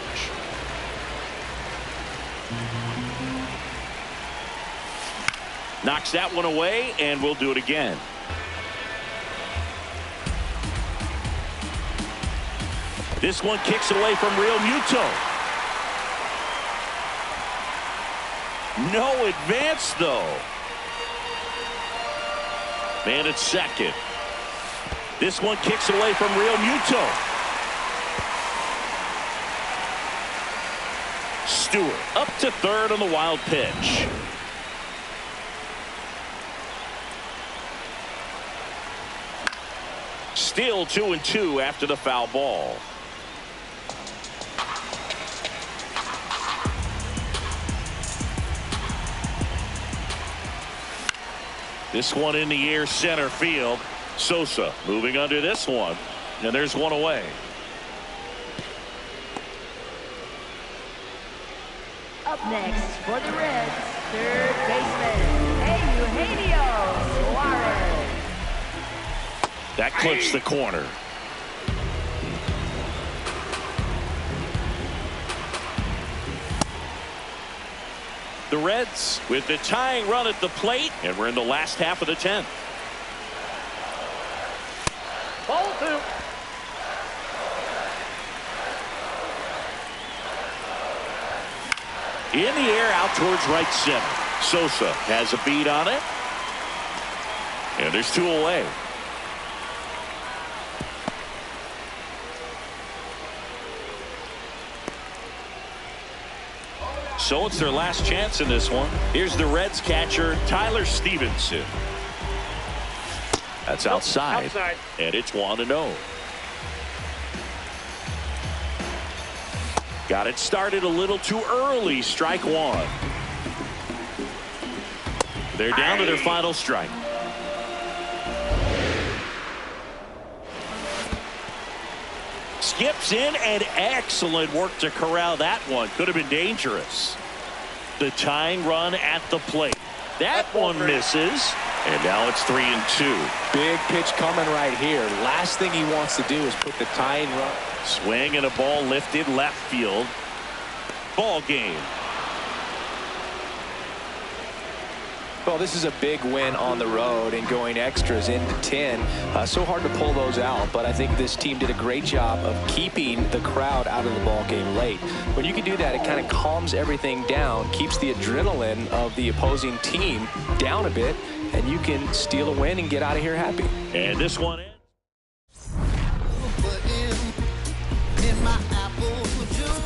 Knocks that one away, and we'll do it again. This one kicks it away from Real Muto. No advance, though. Man at second. This one kicks it away from Real Muto. Stewart up to third on the wild pitch. Still 2-2 after the foul ball. This one in the air center field. Sosa moving under this one. And there's one away. Up next for the Reds, third baseman, Eugenio Suarez. That clips the corner. The Reds with the tying run at the plate, and we're in the last half of the 10th. Ball 2. In the air out towards right center. Sosa has a beat on it. And there's 2 away. So it's their last chance in this one. Here's the Reds catcher, Tyler Stevenson. That's outside. And it's 1-0. Got it started a little too early. Strike 1. They're down to their final strike. Skips in, and excellent work to corral that one. Could have been dangerous. The tying run at the plate. That one misses. And now it's 3-2. Big pitch coming right here. Last thing he wants to do is put the tying run. Swing and a ball lifted left field. Ball game. Well, this is a big win on the road and going extras into 10. So hard to pull those out, but I think this team did a great job of keeping the crowd out of the ball game late. When you can do that, it kind of calms everything down, keeps the adrenaline of the opposing team down a bit, and you can steal a win and get out of here happy. And this one ends. In my apple juice.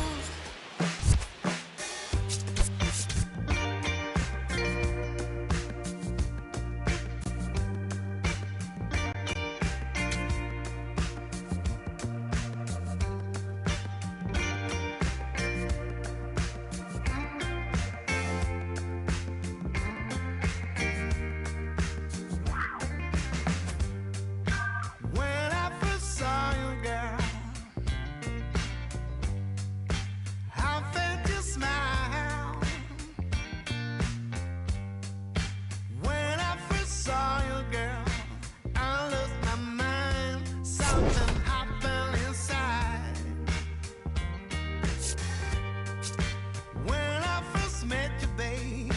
When I first saw you, girl, I felt your smile. When I first saw you, girl, I lost my mind. Something happened inside. When I first met you, baby,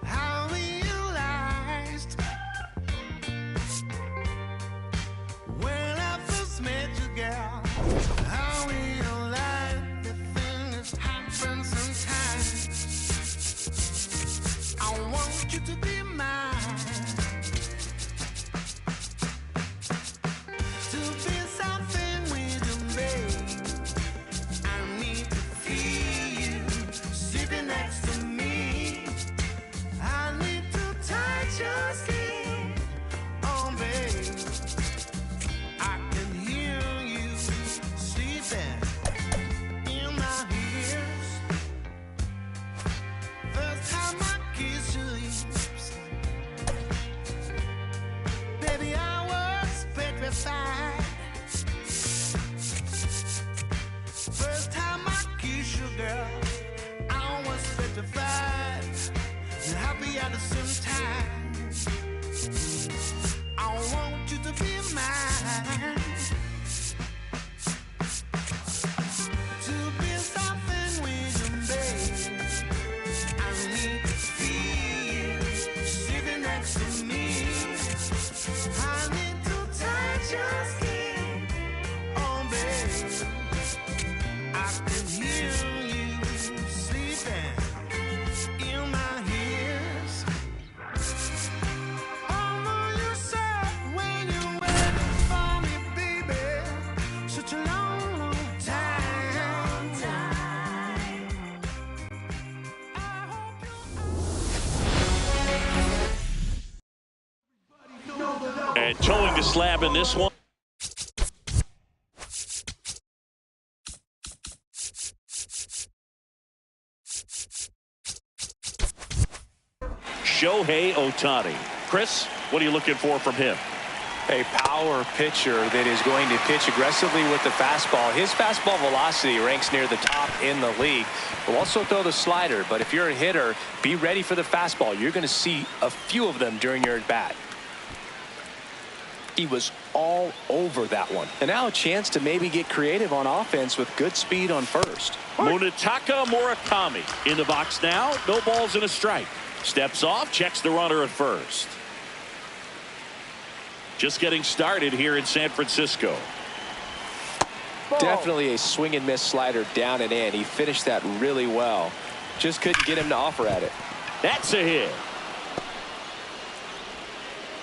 I realized. When I first met you, girl, I realized that things happen sometimes. I want you to be mine, to be something with you, babe. I need to feel you sitting next to me. I need to touch your skin, oh babe. I can hear you sleeping in my ears. First time I kiss your lips, baby, I was petrified. First time I kiss you, girl, I was petrified. You're happy at the same time. I want you to be mine, to be something with you, babe. I need to feel you sitting next to me. I need to touch your skin, oh babe. I can hear you sleeping in my ears. Oh no, you said when you waited for me, baby, such a long, long time. I hope you. And towing the slab in this one. Shohei Ohtani. Chris, what are you looking for from him? A power pitcher that is going to pitch aggressively with the fastball. His fastball velocity ranks near the top in the league. Will also throw the slider, but if you're a hitter, be ready for the fastball. You're going to see a few of them during your at-bat. He was all over that one. And now a chance to maybe get creative on offense with good speed on first. Munetaka Murakami in the box now. No balls and a strike. Steps off, checks the runner at first. Just getting started here in San Francisco. Definitely a swing and miss slider down and in. He finished that really well. Just couldn't get him to offer at it. That's a hit.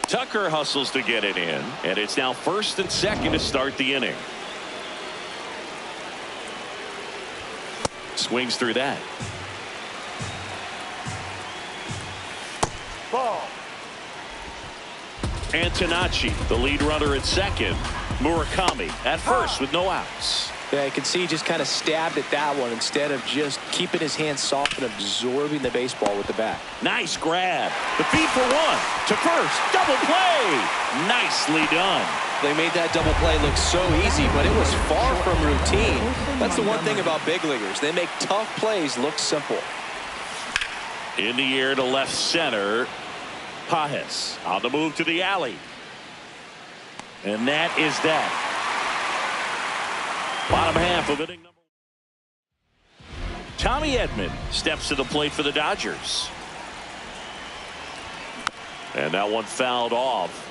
Tucker hustles to get it in, and it's now first and second to start the inning. Swings through that. Ball. Antonacci, the lead runner at second. Murakami at first with no outs. Yeah, you can see he just kind of stabbed at that one instead of just keeping his hands soft and absorbing the baseball with the bat. Nice grab. The feed for one. To first. Double play. Nicely done. They made that double play look so easy, but it was far from routine. That's the one thing about big leaguers. They make tough plays look simple. In the air to left center. Pages on the move to the alley. And that is that. Bottom half of inning number 1. Tommy Edman steps to the plate for the Dodgers. And that one fouled off.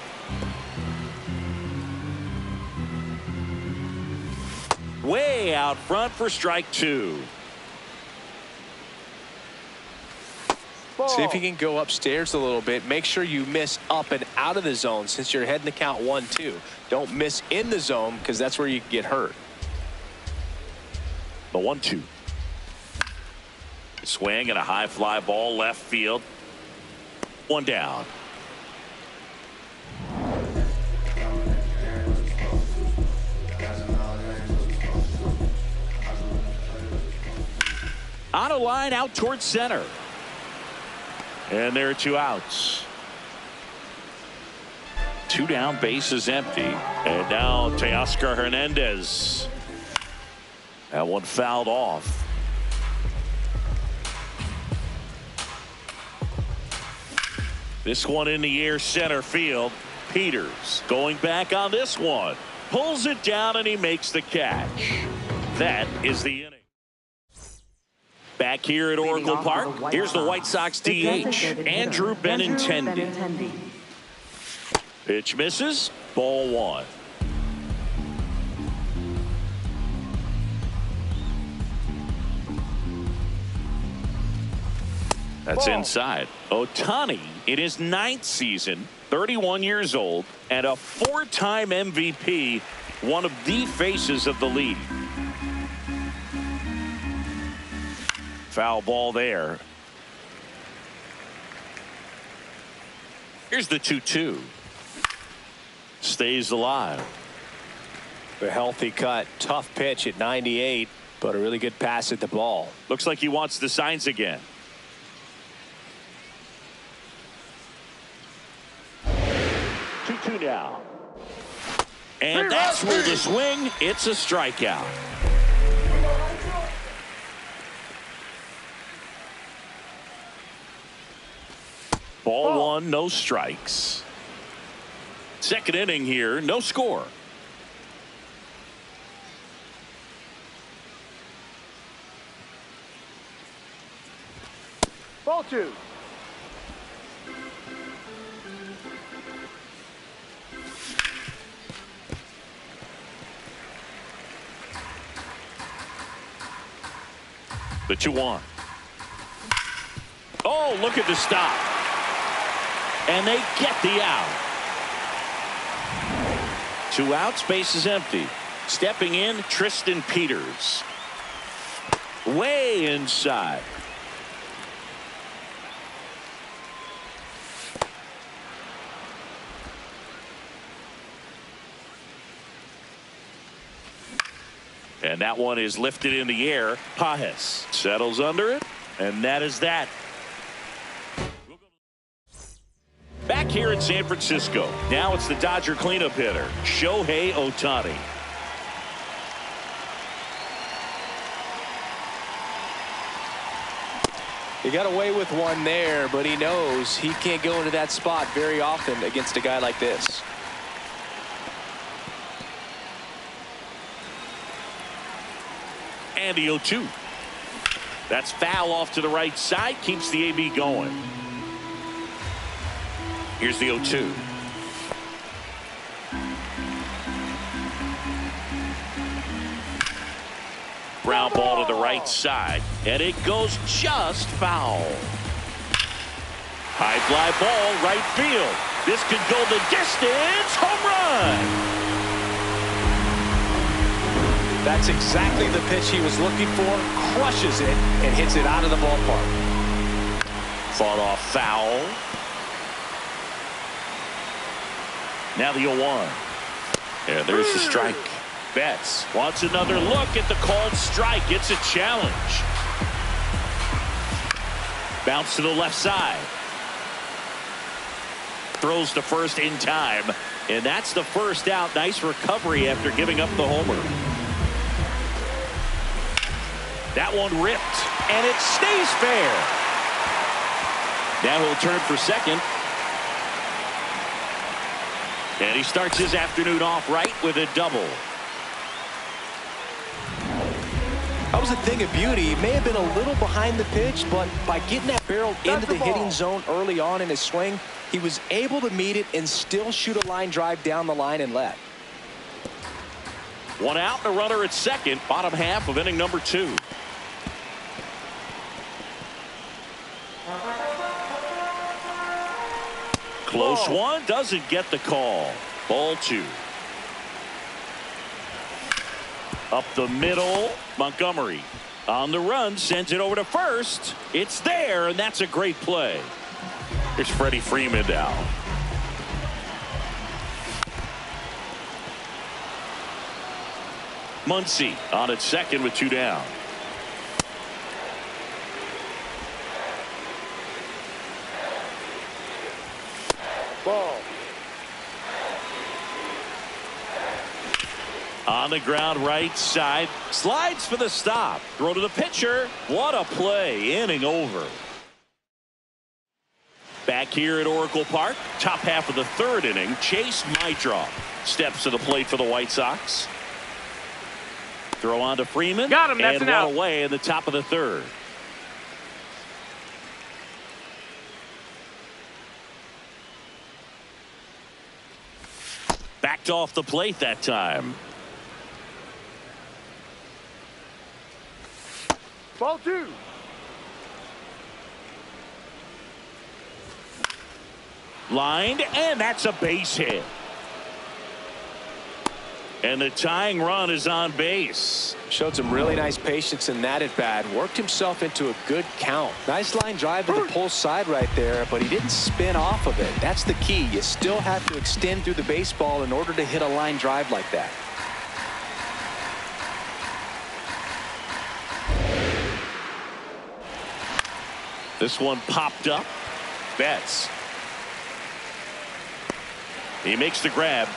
Way out front for strike 2. See if you can go upstairs a little bit. Make sure you miss up and out of the zone since you're heading to count 1-2. Don't miss in the zone because that's where you can get hurt. The 1-2. Swing and a high fly ball left field. One down. On a line out towards center. And there are 2 outs. 2 down, base is empty. And now Teoscar Hernandez. That one fouled off. This one in the air center field. Peters going back on this one. Pulls it down and he makes the catch. That is the inning. Back here at Oracle Park, here's the White Sox DH, Andrew Benintendi. Pitch misses, ball 1. That's inside. Ohtani in his 9th season, 31 years old, and a 4-time MVP, one of the faces of the league. Foul ball there. Here's the 2-2. Stays alive. A healthy cut. Tough pitch at 98, but a really good pass at the ball. Looks like he wants the signs again. 2-2 now. And that's where the swing. It's a strikeout. Ball 1, no strikes. Second inning here, no score. Ball 2. The 2-1. Oh, look at the stop. And they get the out. 2 outs, base is empty. Stepping in, Tristan Peters. Way inside. And that one is lifted in the air. Pages settles under it, and that is that. Back here in San Francisco, now it's the Dodger cleanup hitter, Shohei Ohtani. He got away with one there, but he knows he can't go into that spot very often against a guy like this. And the 0-2. That's foul off to the right side. Keeps the AB going. Here's the 0-2. Ground ball to the right side. And it goes just foul. High fly ball, right field. This could go the distance. Home run. That's exactly the pitch he was looking for. Crushes it and hits it out of the ballpark. Fought off foul. Now the 0-1. Yeah, there's the strike. Betts wants another look at the called strike. It's a challenge. Bounce to the left side. Throws to first in time. And that's the first out. Nice recovery after giving up the homer. That one ripped, and it stays fair. Now he'll turn for second. And he starts his afternoon off right with a double. That was a thing of beauty. He may have been a little behind the pitch, but by getting that barrel into the hitting zone early on in his swing, he was able to meet it and still shoot a line drive down the line and left. One out, and a runner at second. Bottom half of inning number 2. Close one, doesn't get the call. Ball 2. Up the middle, Montgomery on the run, sends it over to first. It's there, and that's a great play. Here's Freddie Freeman now. Muncy on at second with 2 down. Ball. On the ground right side. Slides for the stop. Throw to the pitcher. What a play. Inning over. Back here at Oracle Park. Top half of the 3rd inning. Chase Meidroth steps to the plate for the White Sox. Throw on to Freeman. Got him. That's and an out. one away in the top of the 3rd. Backed off the plate that time. Ball 2. Lined, and that's a base hit. And the tying run is on base. Showed some really nice patience in that at bat. Worked himself into a good count. Nice line drive to the pull side right there, but he didn't spin off of it. That's the key. You still have to extend through the baseball in order to hit a line drive like that. This one popped up. Betts. He makes the grab.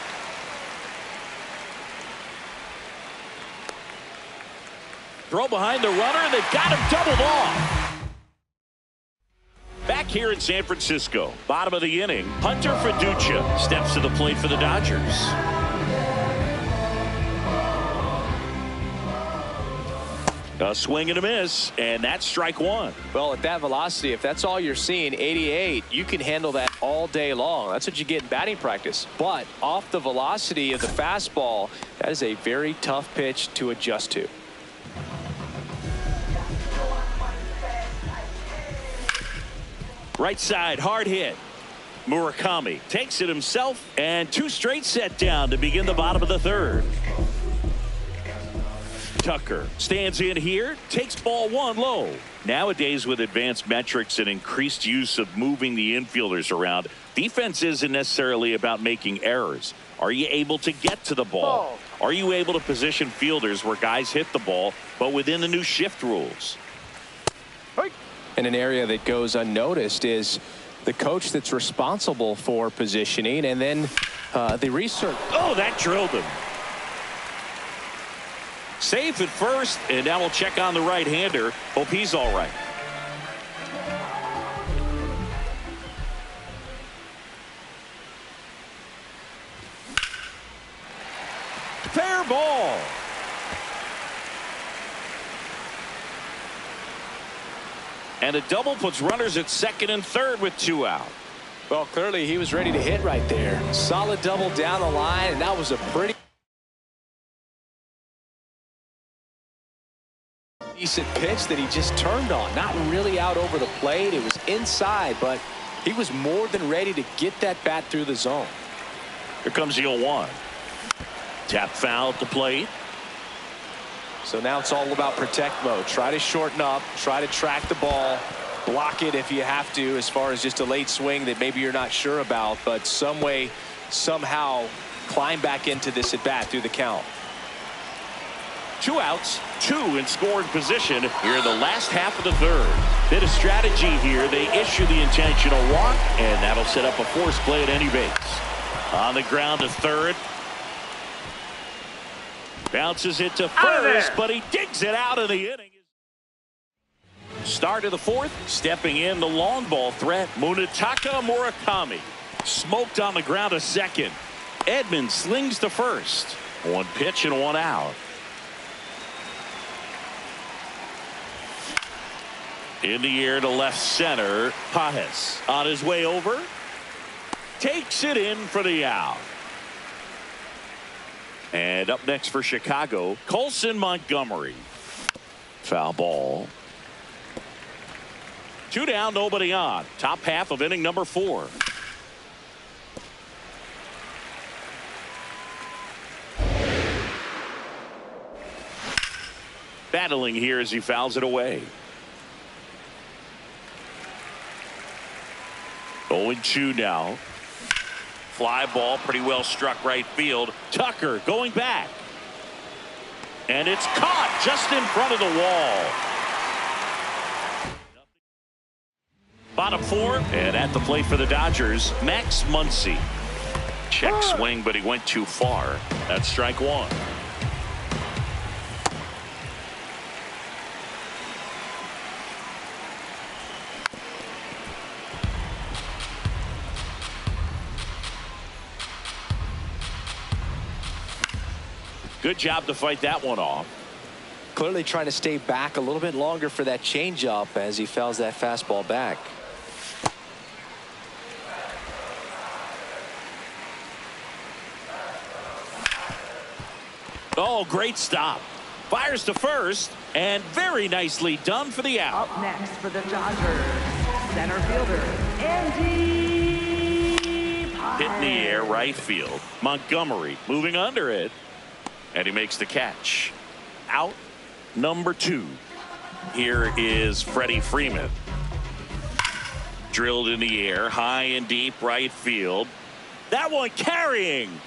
Throw behind the runner. They've got him doubled off. Back here in San Francisco, bottom of the inning, Hunter Fiducia steps to the plate for the Dodgers. A swing and a miss, and that's strike 1. Well, at that velocity, if that's all you're seeing, 88, you can handle that all day long. That's what you get in batting practice. But off the velocity of the fastball, that is a very tough pitch to adjust to. Right side, hard hit. Murakami takes it himself, and 2 straight set down to begin the bottom of the 3rd. Tucker stands in here, takes ball 1 low. Nowadays, with advanced metrics and increased use of moving the infielders around, defense isn't necessarily about making errors. Are you able to get to the ball? Are you able to position fielders where guys hit the ball, but within the new shift rules? And an area that goes unnoticed is the coach that's responsible for positioning, and then the research. Oh, that drilled him. Safe at first, and now we'll check on the right-hander. Hope he's all right. Fair ball. And a double puts runners at second and third with 2 out. Well, clearly he was ready to hit right there. Solid double down the line, and that was a pretty decent pitch that he just turned on. Not really out over the plate. It was inside, but he was more than ready to get that bat through the zone. Here comes the 0-1. Tap foul at the plate. So now it's all about protect mode. Try to shorten up, try to track the ball, block it if you have to, as far as just a late swing that maybe you're not sure about, but some way, somehow climb back into this at bat through the count. 2 outs, 2 in scoring position here in the last half of the third. Bit of strategy here. They issue the intentional walk, and that'll set up a force play at any base. On the ground to third. Bounces it to first, but he digs it out of the inning. Start of the fourth, stepping in the long ball threat, Munetaka Murakami. Smoked on the ground to second. Edman slings to first. 1 pitch and 1 out. In the air to left center, Pages on his way over. Takes it in for the out. And up next for Chicago, Colson Montgomery. Foul ball. 2 down, nobody on. Top half of inning number 4. Battling here as he fouls it away. 0-2 now. Fly ball pretty well struck right field. Tucker going back. And it's caught just in front of the wall. Bottom 4, and at the plate for the Dodgers, Max Muncy. Check swing, but he went too far. That's strike 1. Good job to fight that one off. Clearly trying to stay back a little bit longer for that changeup as he fouls that fastball back. Oh, great stop. Fires to first, and very nicely done for the out. Up next for the Dodgers, center fielder, Andy Pages. Hit in the air, right field. Montgomery moving under it, and he makes the catch. Out number 2. Here is Freddie Freeman. Drilled in the air, high and deep right field. That one carrying.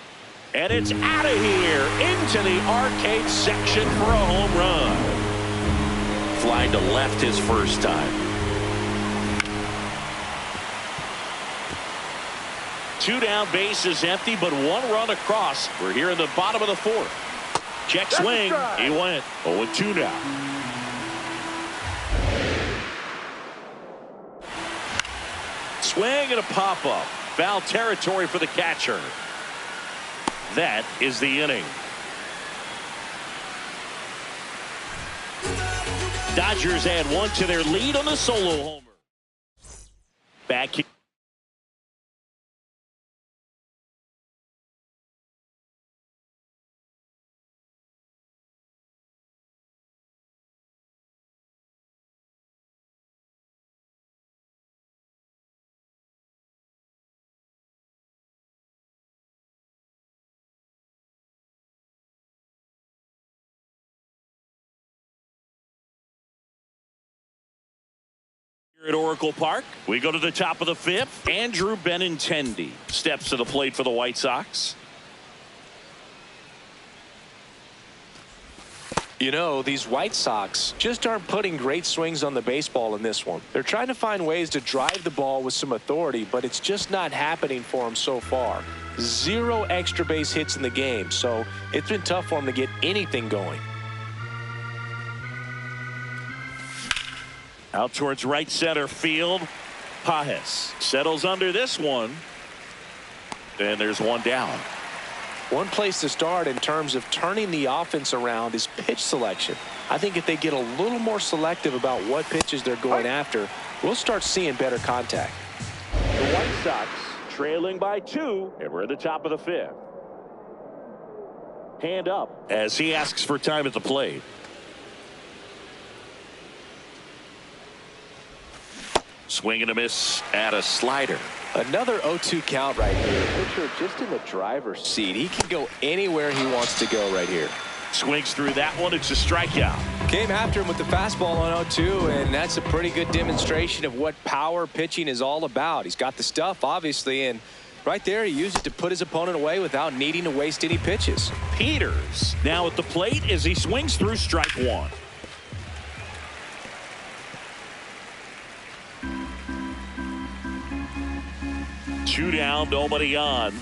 And it's out of here into the arcade section for a home run. Fly to left his first time. 2 down, bases empty, but 1 run across. We're here in the bottom of the 4th. Check swing. He went 0-2 now. Swing and a pop-up. Foul territory for the catcher. That is the inning. Dodgers add 1 to their lead on the solo homer. Back here. At Oracle Park, we go to the top of the 5th. Andrew Benintendi steps to the plate for the White Sox. You know, these White Sox just aren't putting great swings on the baseball in this one. They're trying to find ways to drive the ball with some authority, but it's just not happening for them so far. 0 extra base hits in the game, so it's been tough for them to get anything going. Out towards right center field. Pages settles under this one. And there's 1 down. One place to start in terms of turning the offense around is pitch selection. I think if they get a little more selective about what pitches they're going after, we'll start seeing better contact. The White Sox trailing by 2, and we're at the top of the 5th. Hand up as he asks for time at the plate. Swing and a miss at a slider. Another 0-2 count right here. Pitcher just in the driver's seat. He can go anywhere he wants to go right here. Swings through that one. It's a strikeout. Came after him with the fastball on 0-2, and that's a pretty good demonstration of what power pitching is all about. He's got the stuff, obviously, and right there he used it to put his opponent away without needing to waste any pitches. Peters now at the plate as he swings through strike 1. Two down, nobody on.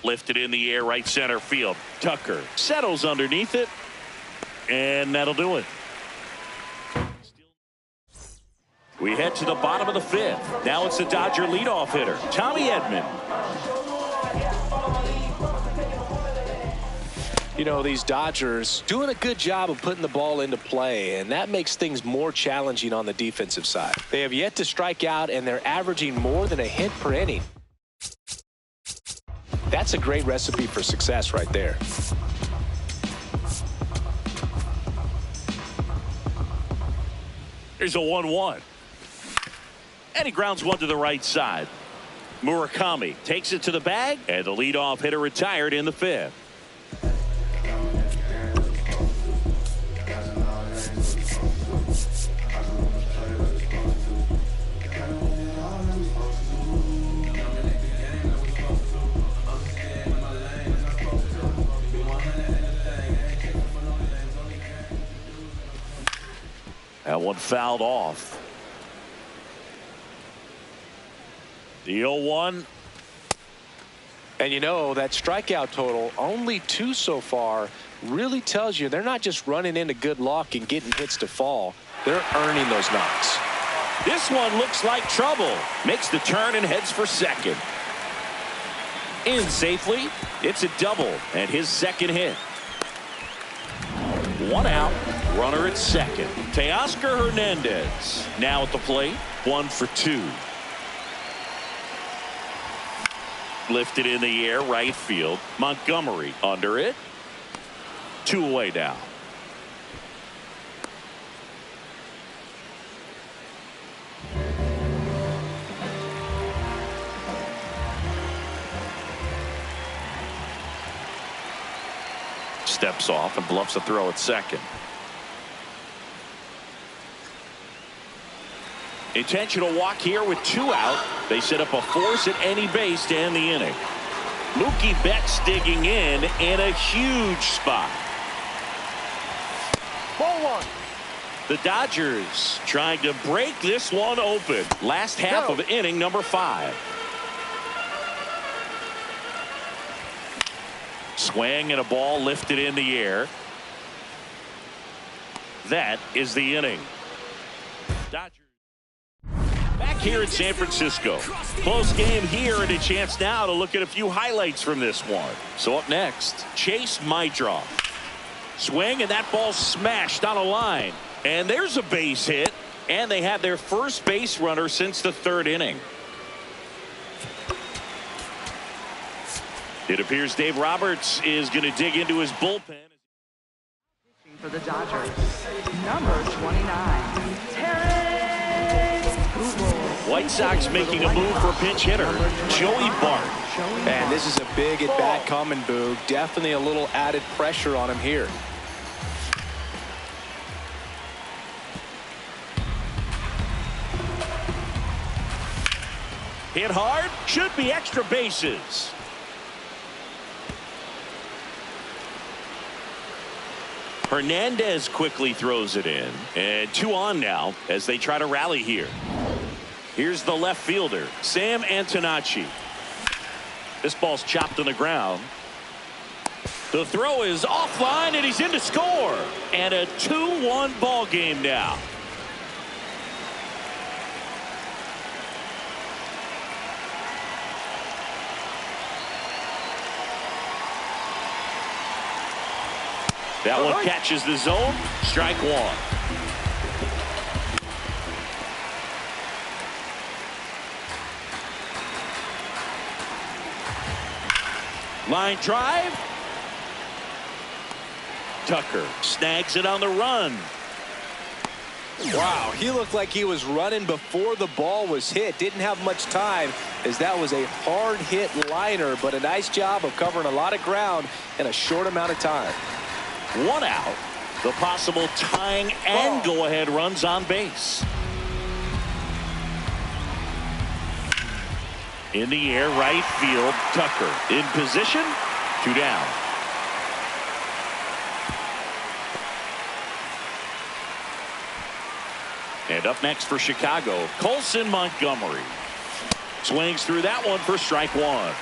Lifted in the air, right center field. Tucker settles underneath it, and that'll do it. We head to the bottom of the 5th. Now it's the Dodger leadoff hitter, Tommy Edman. You know, these Dodgers doing a good job of putting the ball into play, and that makes things more challenging on the defensive side. They have yet to strike out, and they're averaging more than a hit per inning. That's a great recipe for success right there. There's a 1-1. And he grounds one to the right side. Murakami takes it to the bag, and the leadoff hitter retired in the 5th. That one fouled off. The 0-1. And you know, that strikeout total, only 2 so far, really tells you they're not just running into good luck and getting hits to fall. They're earning those knocks. This one looks like trouble. Makes the turn and heads for second. In safely. It's a double and his second hit. 1 out. Runner at second. Teoscar Hernandez now at the plate. 1 for 2. Lifted in the air, right field. Montgomery under it. 2 away now. Steps off and bluffs a throw at second. Intentional walk here with 2 out. They set up a force at any base to end the inning. Mookie Betts digging in a huge spot. Ball 1. The Dodgers trying to break this one open. Last half of inning number 5. Swing and a ball lifted in the air. That is the inning. Dodgers back here in San Francisco. Close game here, and a chance now to look at a few highlights from this one. So up next, Chase Meidroff. Swing, and that ball smashed on a line. And there's a base hit, and they have their first base runner since the 3rd inning. It appears Dave Roberts is going to dig into his bullpen. For the Dodgers, number 29, Terrence Google. White Sox making a move for a pinch hitter, Joey Bart. And this is a big at-bat coming, Boog. Definitely a little added pressure on him here. Hit hard, should be extra bases. Hernandez quickly throws it in, and 2 on now as they try to rally here. Here's the left fielder, Sam Antonacci. This ball's chopped on the ground. The throw is offline, and he's in to score. And a 2-1 ball game now. That one catches the zone. Strike one. Line drive. Tucker snags it on the run. Wow, he looked like he was running before the ball was hit. Didn't have much time as that was a hard hit liner, but a nice job of covering a lot of ground in a short amount of time. One out. The possible tying and go-ahead runs on base. In the air, right field, Tucker. In position, 2 down. And up next for Chicago, Colson Montgomery. Swings through that one for strike one.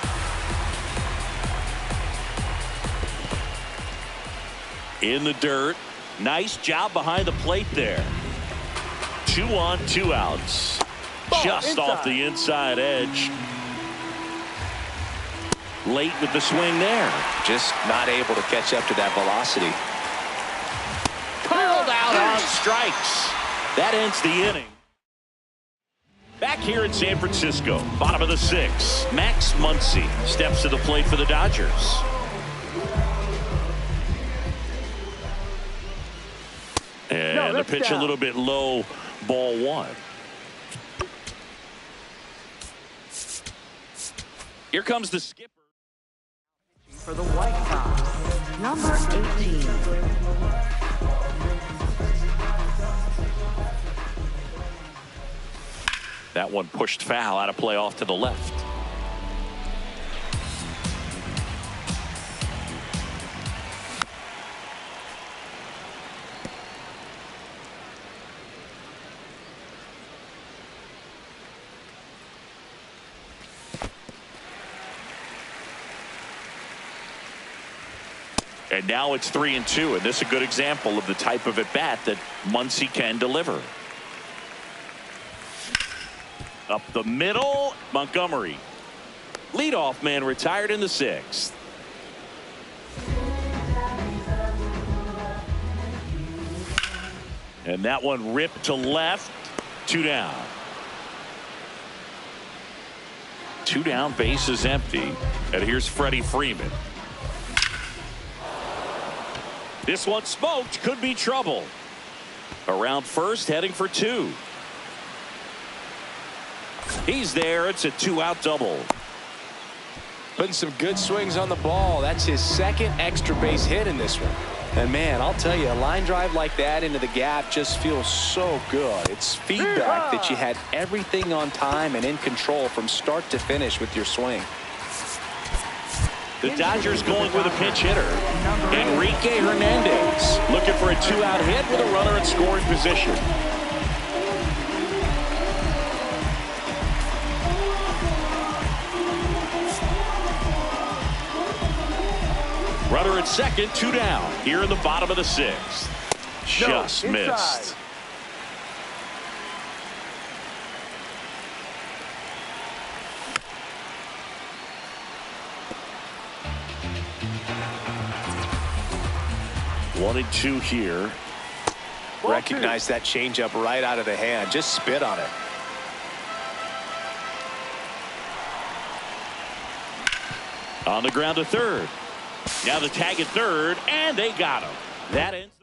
In the dirt. Nice job behind the plate there. 2 on, 2 outs. Just off the inside edge. Late with the swing there. Just not able to catch up to that velocity. Called out on strikes. That ends the inning. Back here in San Francisco, bottom of the 6th, Max Muncy steps to the plate for the Dodgers. And the pitch a little bit low, ball 1. Here comes the skipper. For the White Sox, number 18. That one pushed foul, out of play off to the left. And now it's 3-2, and this is a good example of the type of at-bat that Muncy can deliver. Up the middle, Montgomery. Leadoff man retired in the 6th. And that one ripped to left. 2 down. 2 down, base is empty. And here's Freddie Freeman. This one smoked, could be trouble. Around first, heading for 2. He's there. It's a 2-out double. Putting some good swings on the ball. That's his 2nd extra base hit in this one. And man, I'll tell you, a line drive like that into the gap just feels so good. It's feedback that you had everything on time and in control from start to finish with your swing. The Dodgers going with a pinch hitter. Enrique Hernandez looking for a 2-out hit with a runner in scoring position. Runner at second, 2 down. Here in the bottom of the 6th. Just missed. One and 2 here. Recognize that changeup right out of the hand. Just spit on it. On the ground to third. Now the tag at third, and they got him. That ends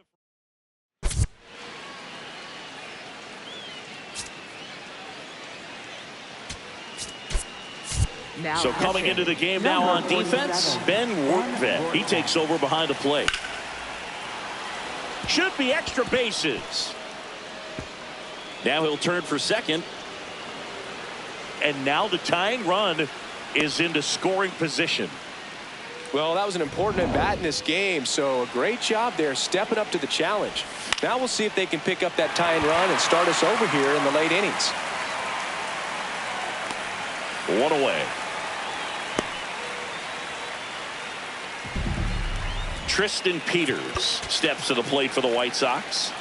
the... So coming into the game now on defense, Ben Workvet. He takes over behind the plate. Should be extra bases. Now he'll turn for second. And now the tying run is into scoring position. Well, that was an important at-bat in this game, so a great job there stepping up to the challenge. Now we'll see if they can pick up that tying run and start us over here in the late innings. 1 away. Tristan Peters steps to the plate for the White Sox.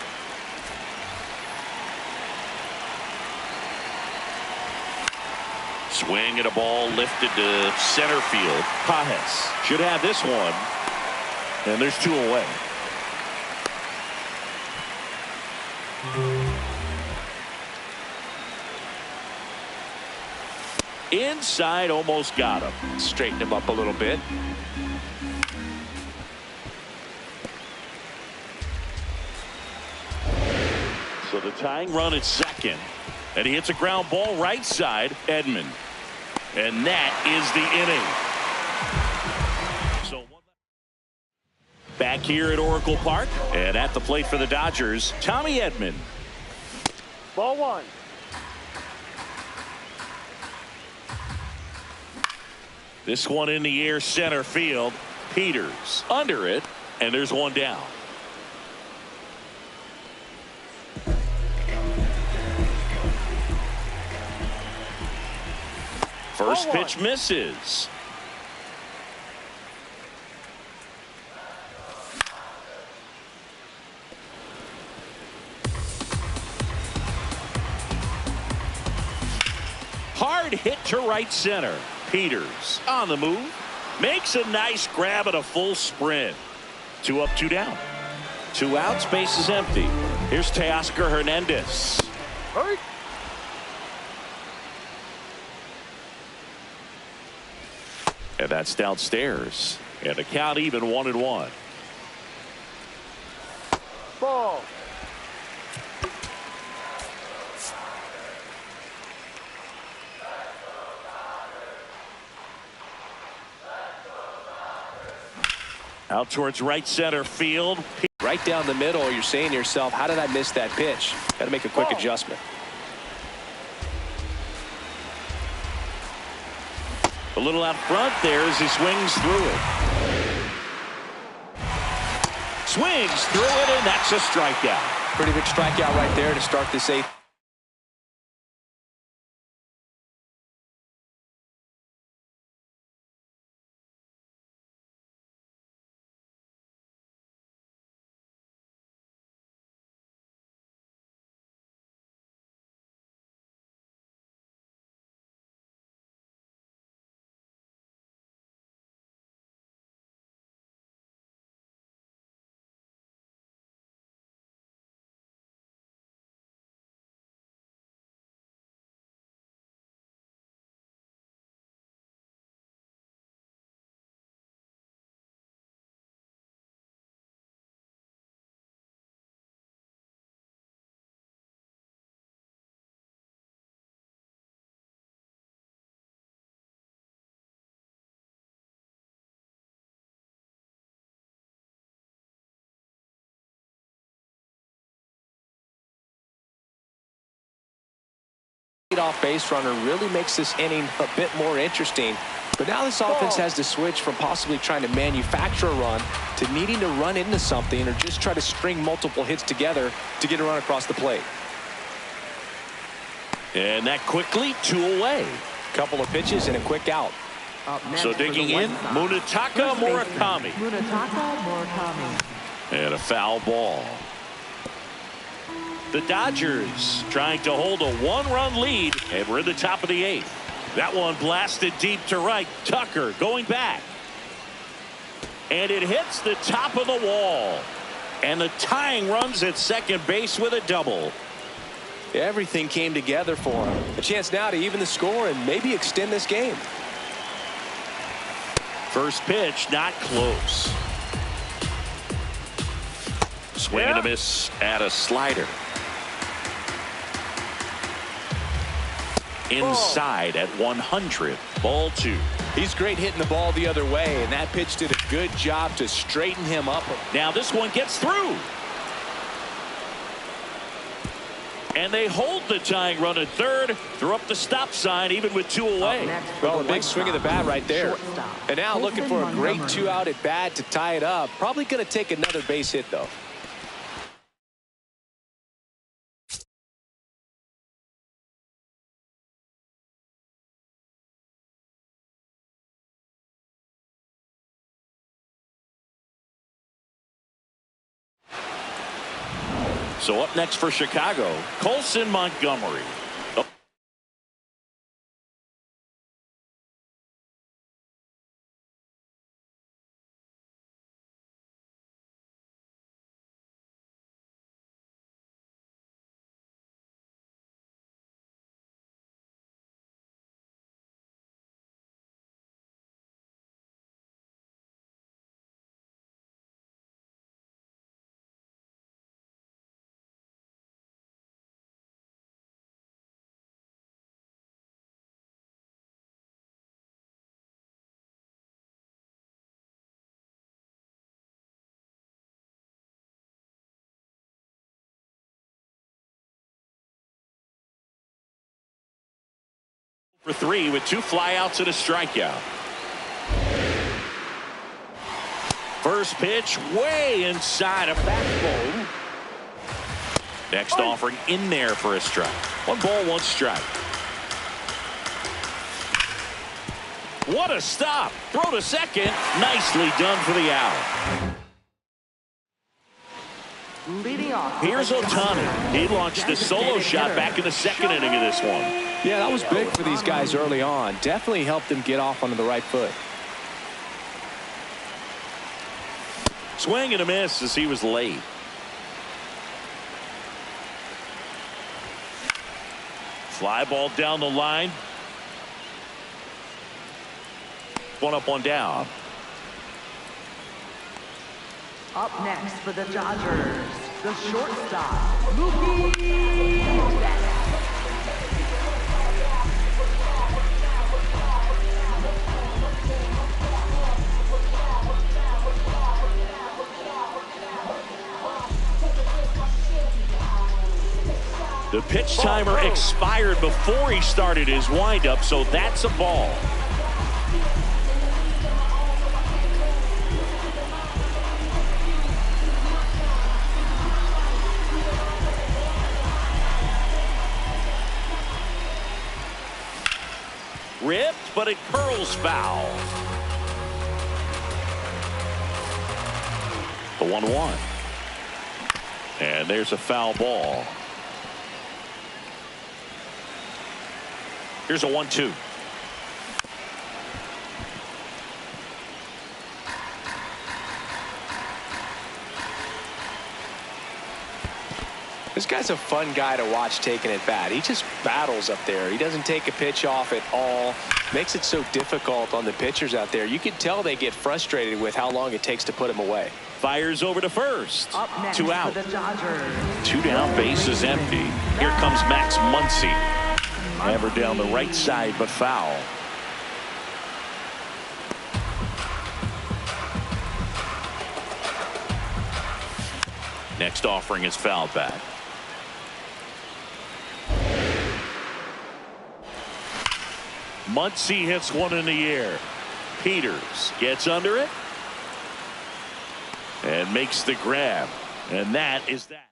Swing at a ball lifted to center field. Pajes should have this one. And there's 2 away. Inside, almost got him. Straighten him up a little bit. So the tying run at second. And he hits a ground ball right side, Edman. And that is the inning. So back here at Oracle Park, and at the plate for the Dodgers, Tommy Edman. Ball one. This one in the air, center field. Peters under it, and there's one down. First pitch misses. Hard hit to right center. Peters on the move. Makes a nice grab at a full sprint. 2 up, 2 down. 2 outs, base is empty. Here's Teoscar Hernandez. Hurry. And that's downstairs. And the count even 1-1. Ball. Out towards right center field. Right down the middle, you're saying to yourself, how did I miss that pitch? Got to make a quick adjustment. A little out front there as he swings through it. Swings through it, and that's a strikeout. Pretty big strikeout right there to start this 8th. Off base runner really makes this inning a bit more interesting. But now this offense has to switch from possibly trying to manufacture a run to needing to run into something or just try to string multiple hits together to get a run across the plate. And that quickly 2 away. Couple of pitches and a quick out. So digging in, Munetaka Murakami. Munetaka Murakami. And a foul ball. The Dodgers trying to hold a 1-run lead, and we're in the top of the 8th. That one blasted deep to right. Tucker going back. And it hits the top of the wall. And the tying runs at second base with a double. Everything came together for him. A chance now to even the score and maybe extend this game. First pitch, not close. Swing and a miss at a slider. Inside at 100. Ball 2. He's great hitting the ball the other way, and that pitch did a good job to straighten him up. Now this one gets through. And they hold the tying run at third. Throw up the stop sign even with 2 away. Well, a big swing of the bat right there. And now looking for a great 2-out at bat to tie it up. Probably going to take another base hit, though. So up next for Chicago, Colson Montgomery. For 3 with 2 flyouts and a strikeout. First pitch way inside a fastball. Next offering in there for a strike. 1 ball, 1 strike. What a stop. Throw to second. Nicely done for the out. Leading off. Here's Ohtani. He launched a solo shot back in the 2nd inning of this one. Yeah, that was big for these guys early on. Definitely helped them get off onto the right foot. Swing and a miss as he was late. Fly ball down the line. 1 up, 1 down. Up next for the Dodgers, the shortstop, Mookie Betts. The pitch timer expired before he started his windup, so that's a ball. Ripped, but it curls foul. The 1-1. And there's a foul ball. Here's a 1-2. This guy's a fun guy to watch taking at bat. He just battles up there. He doesn't take a pitch off at all. Makes it so difficult on the pitchers out there. You can tell they get frustrated with how long it takes to put him away. Fires over to first. Up next 2 out. for the Dodgers. 2 down, base is empty. Here comes Max Muncy. Never down the right side, but foul. Next offering is fouled back. Muncy hits one in the air. Peters gets under it and makes the grab. And that is that.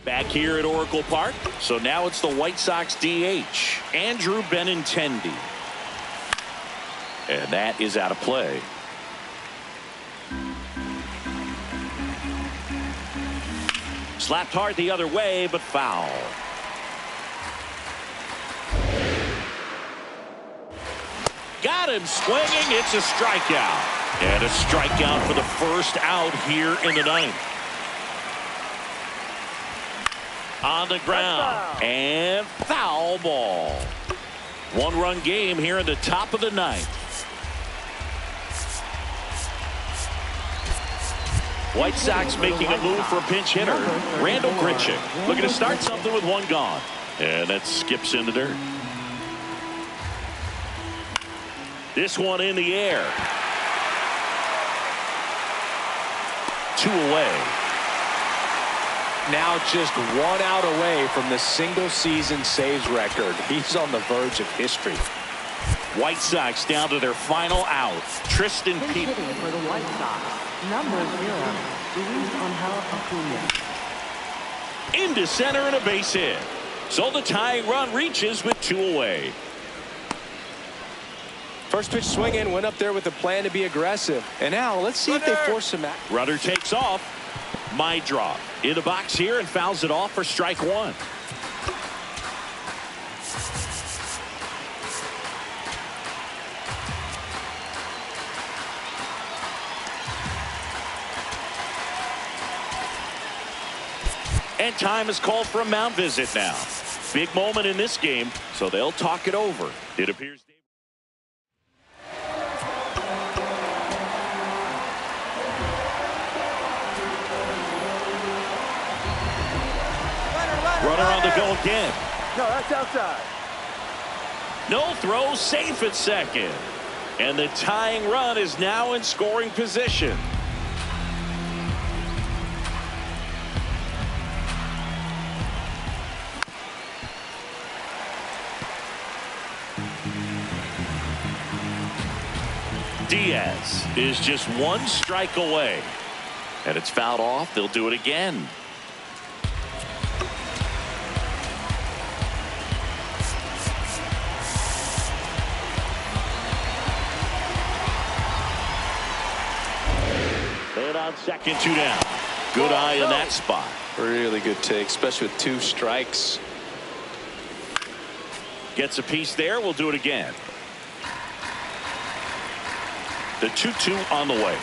Back here at Oracle Park. So now it's the White Sox DH, Andrew Benintendi. And that is out of play. Slapped hard the other way, but foul. Got him swinging. It's a strikeout. And a strikeout for the first out here in the 9th. On the ground. And foul ball. 1-run game here in the top of the 9th. White Sox making a move for a pinch hitter. Randall Grichuk looking to start something with 1 gone. And that skips in the dirt. This one in the air. 2 away. Now just 1 out away from the single-season saves record. He's on the verge of history. White Sox down to their final out. Tristan Pinch Peters. hitting for the White Sox, number 0, Luis Angel Acuna. Into center and a base hit. So the tying run reaches with 2 away. First pitch swinging, went up there with a plan to be aggressive. And now let's see if they force some action. Runner takes off. My drop in the box here and fouls it off for strike 1. And time is called for a mound visit now. Big moment in this game, so they'll talk it over. It appears. Runner on the go again. No, that's outside. No throw, safe at second. And the tying run is now in scoring position. Diaz is just one strike away. And it's fouled off. They'll do it again. And on second, 2 down. Good eye in that spot. Really good take, especially with 2 strikes. Gets a piece there. We'll do it again. The 2-2 on the way.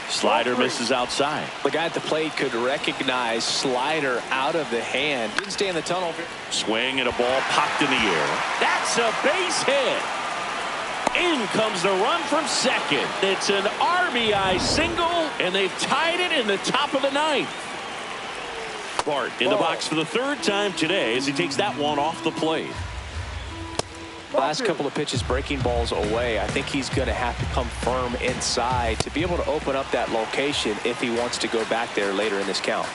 Slider misses outside. The guy at the plate could recognize slider out of the hand. Didn't stay in the tunnel. Swing and a ball popped in the air. That's a base hit. In comes the run from second. It's an RBI single, and they've tied it in the top of the 9th. Bart in the box for the 3rd time today as he takes that one off the plate. Last couple of pitches breaking balls away. I think he's going to have to come firm inside to be able to open up that location if he wants to go back there later in this count.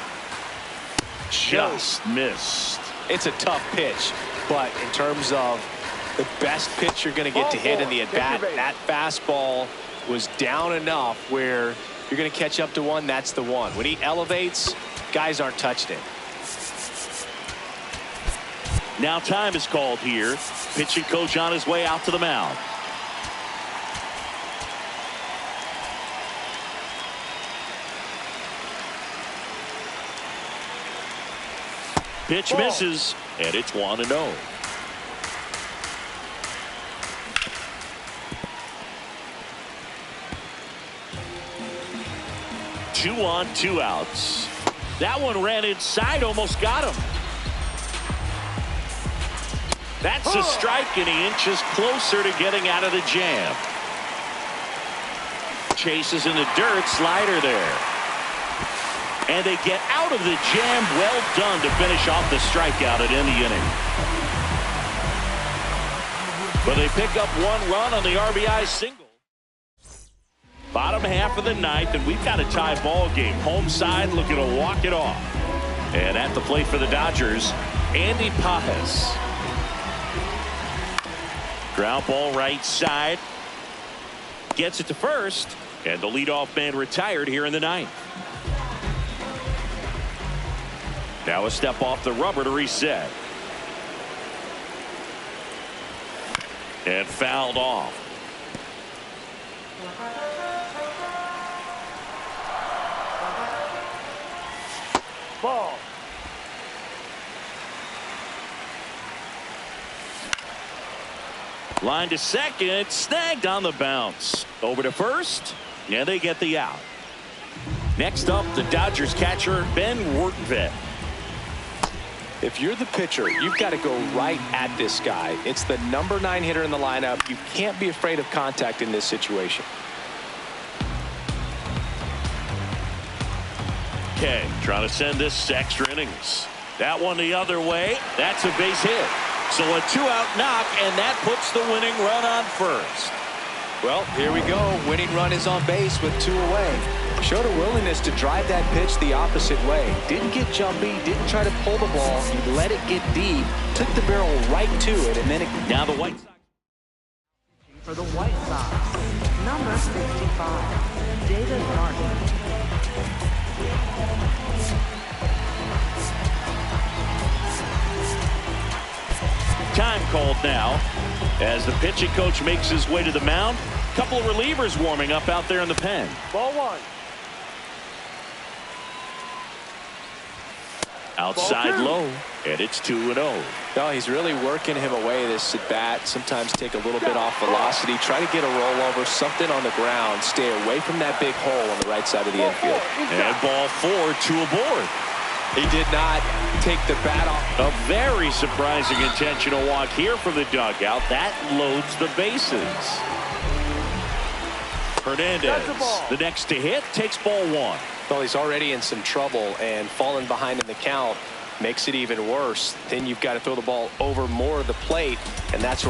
Just missed. It's a tough pitch, but in terms of the best pitch you're going to get to hit in the at-bat, that fastball was down enough where you're going to catch up to one. That's the one. When he elevates, guys aren't touching it. Now time is called here. Pitching coach on his way out to the mound. Pitch misses, and it's 1-0. Two on, 2 outs. That one ran inside, almost got him. That's a strike, and he inches closer to getting out of the jam. Chases in the dirt, slider there. And they get out of the jam. Well done to finish off the strikeout at end the inning. But they pick up 1 run on the RBI single. Bottom half of the 9th, and we've got a tie ball game. Home side looking to walk it off. And at the plate for the Dodgers, Andy Pages. Ground ball right side. Gets it to first. And the leadoff man retired here in the 9th. Now a step off the rubber to reset. And fouled off. Ball. Line to second, snagged on the bounce. Over to first, and they get the out. Next up, the Dodgers catcher, Ben Rortvedt. If you're the pitcher, you've got to go right at this guy. It's the number 9 hitter in the lineup. You can't be afraid of contact in this situation. Okay, trying to send this to extra innings. That one the other way. That's a base hit. So a 2-out knock, and that puts the winning run on first. Well, here we go. Winning run is on base with 2 away. Showed a willingness to drive that pitch the opposite way. Didn't get jumpy, didn't try to pull the ball. He let it get deep, took the barrel right to it, and then it... Now the White Sox. For the White Sox, number 65, David Martin. Time called now as the pitching coach makes his way to the mound. Couple of relievers warming up out there in the pen. Ball 1. Outside low, and it's 2-0. No, he's really working him away this at bat. Sometimes take a little bit off velocity, try to get a rollover, something on the ground, stay away from that big hole on the right side of the infield. And ball 4, 2 aboard. He did not take the bat off. A very surprising intentional walk here from the dugout. That loads the bases. Hernandez, the next to hit, takes ball 1. Well, he's already in some trouble, and falling behind in the count makes it even worse. Then you've got to throw the ball over more of the plate, and that's where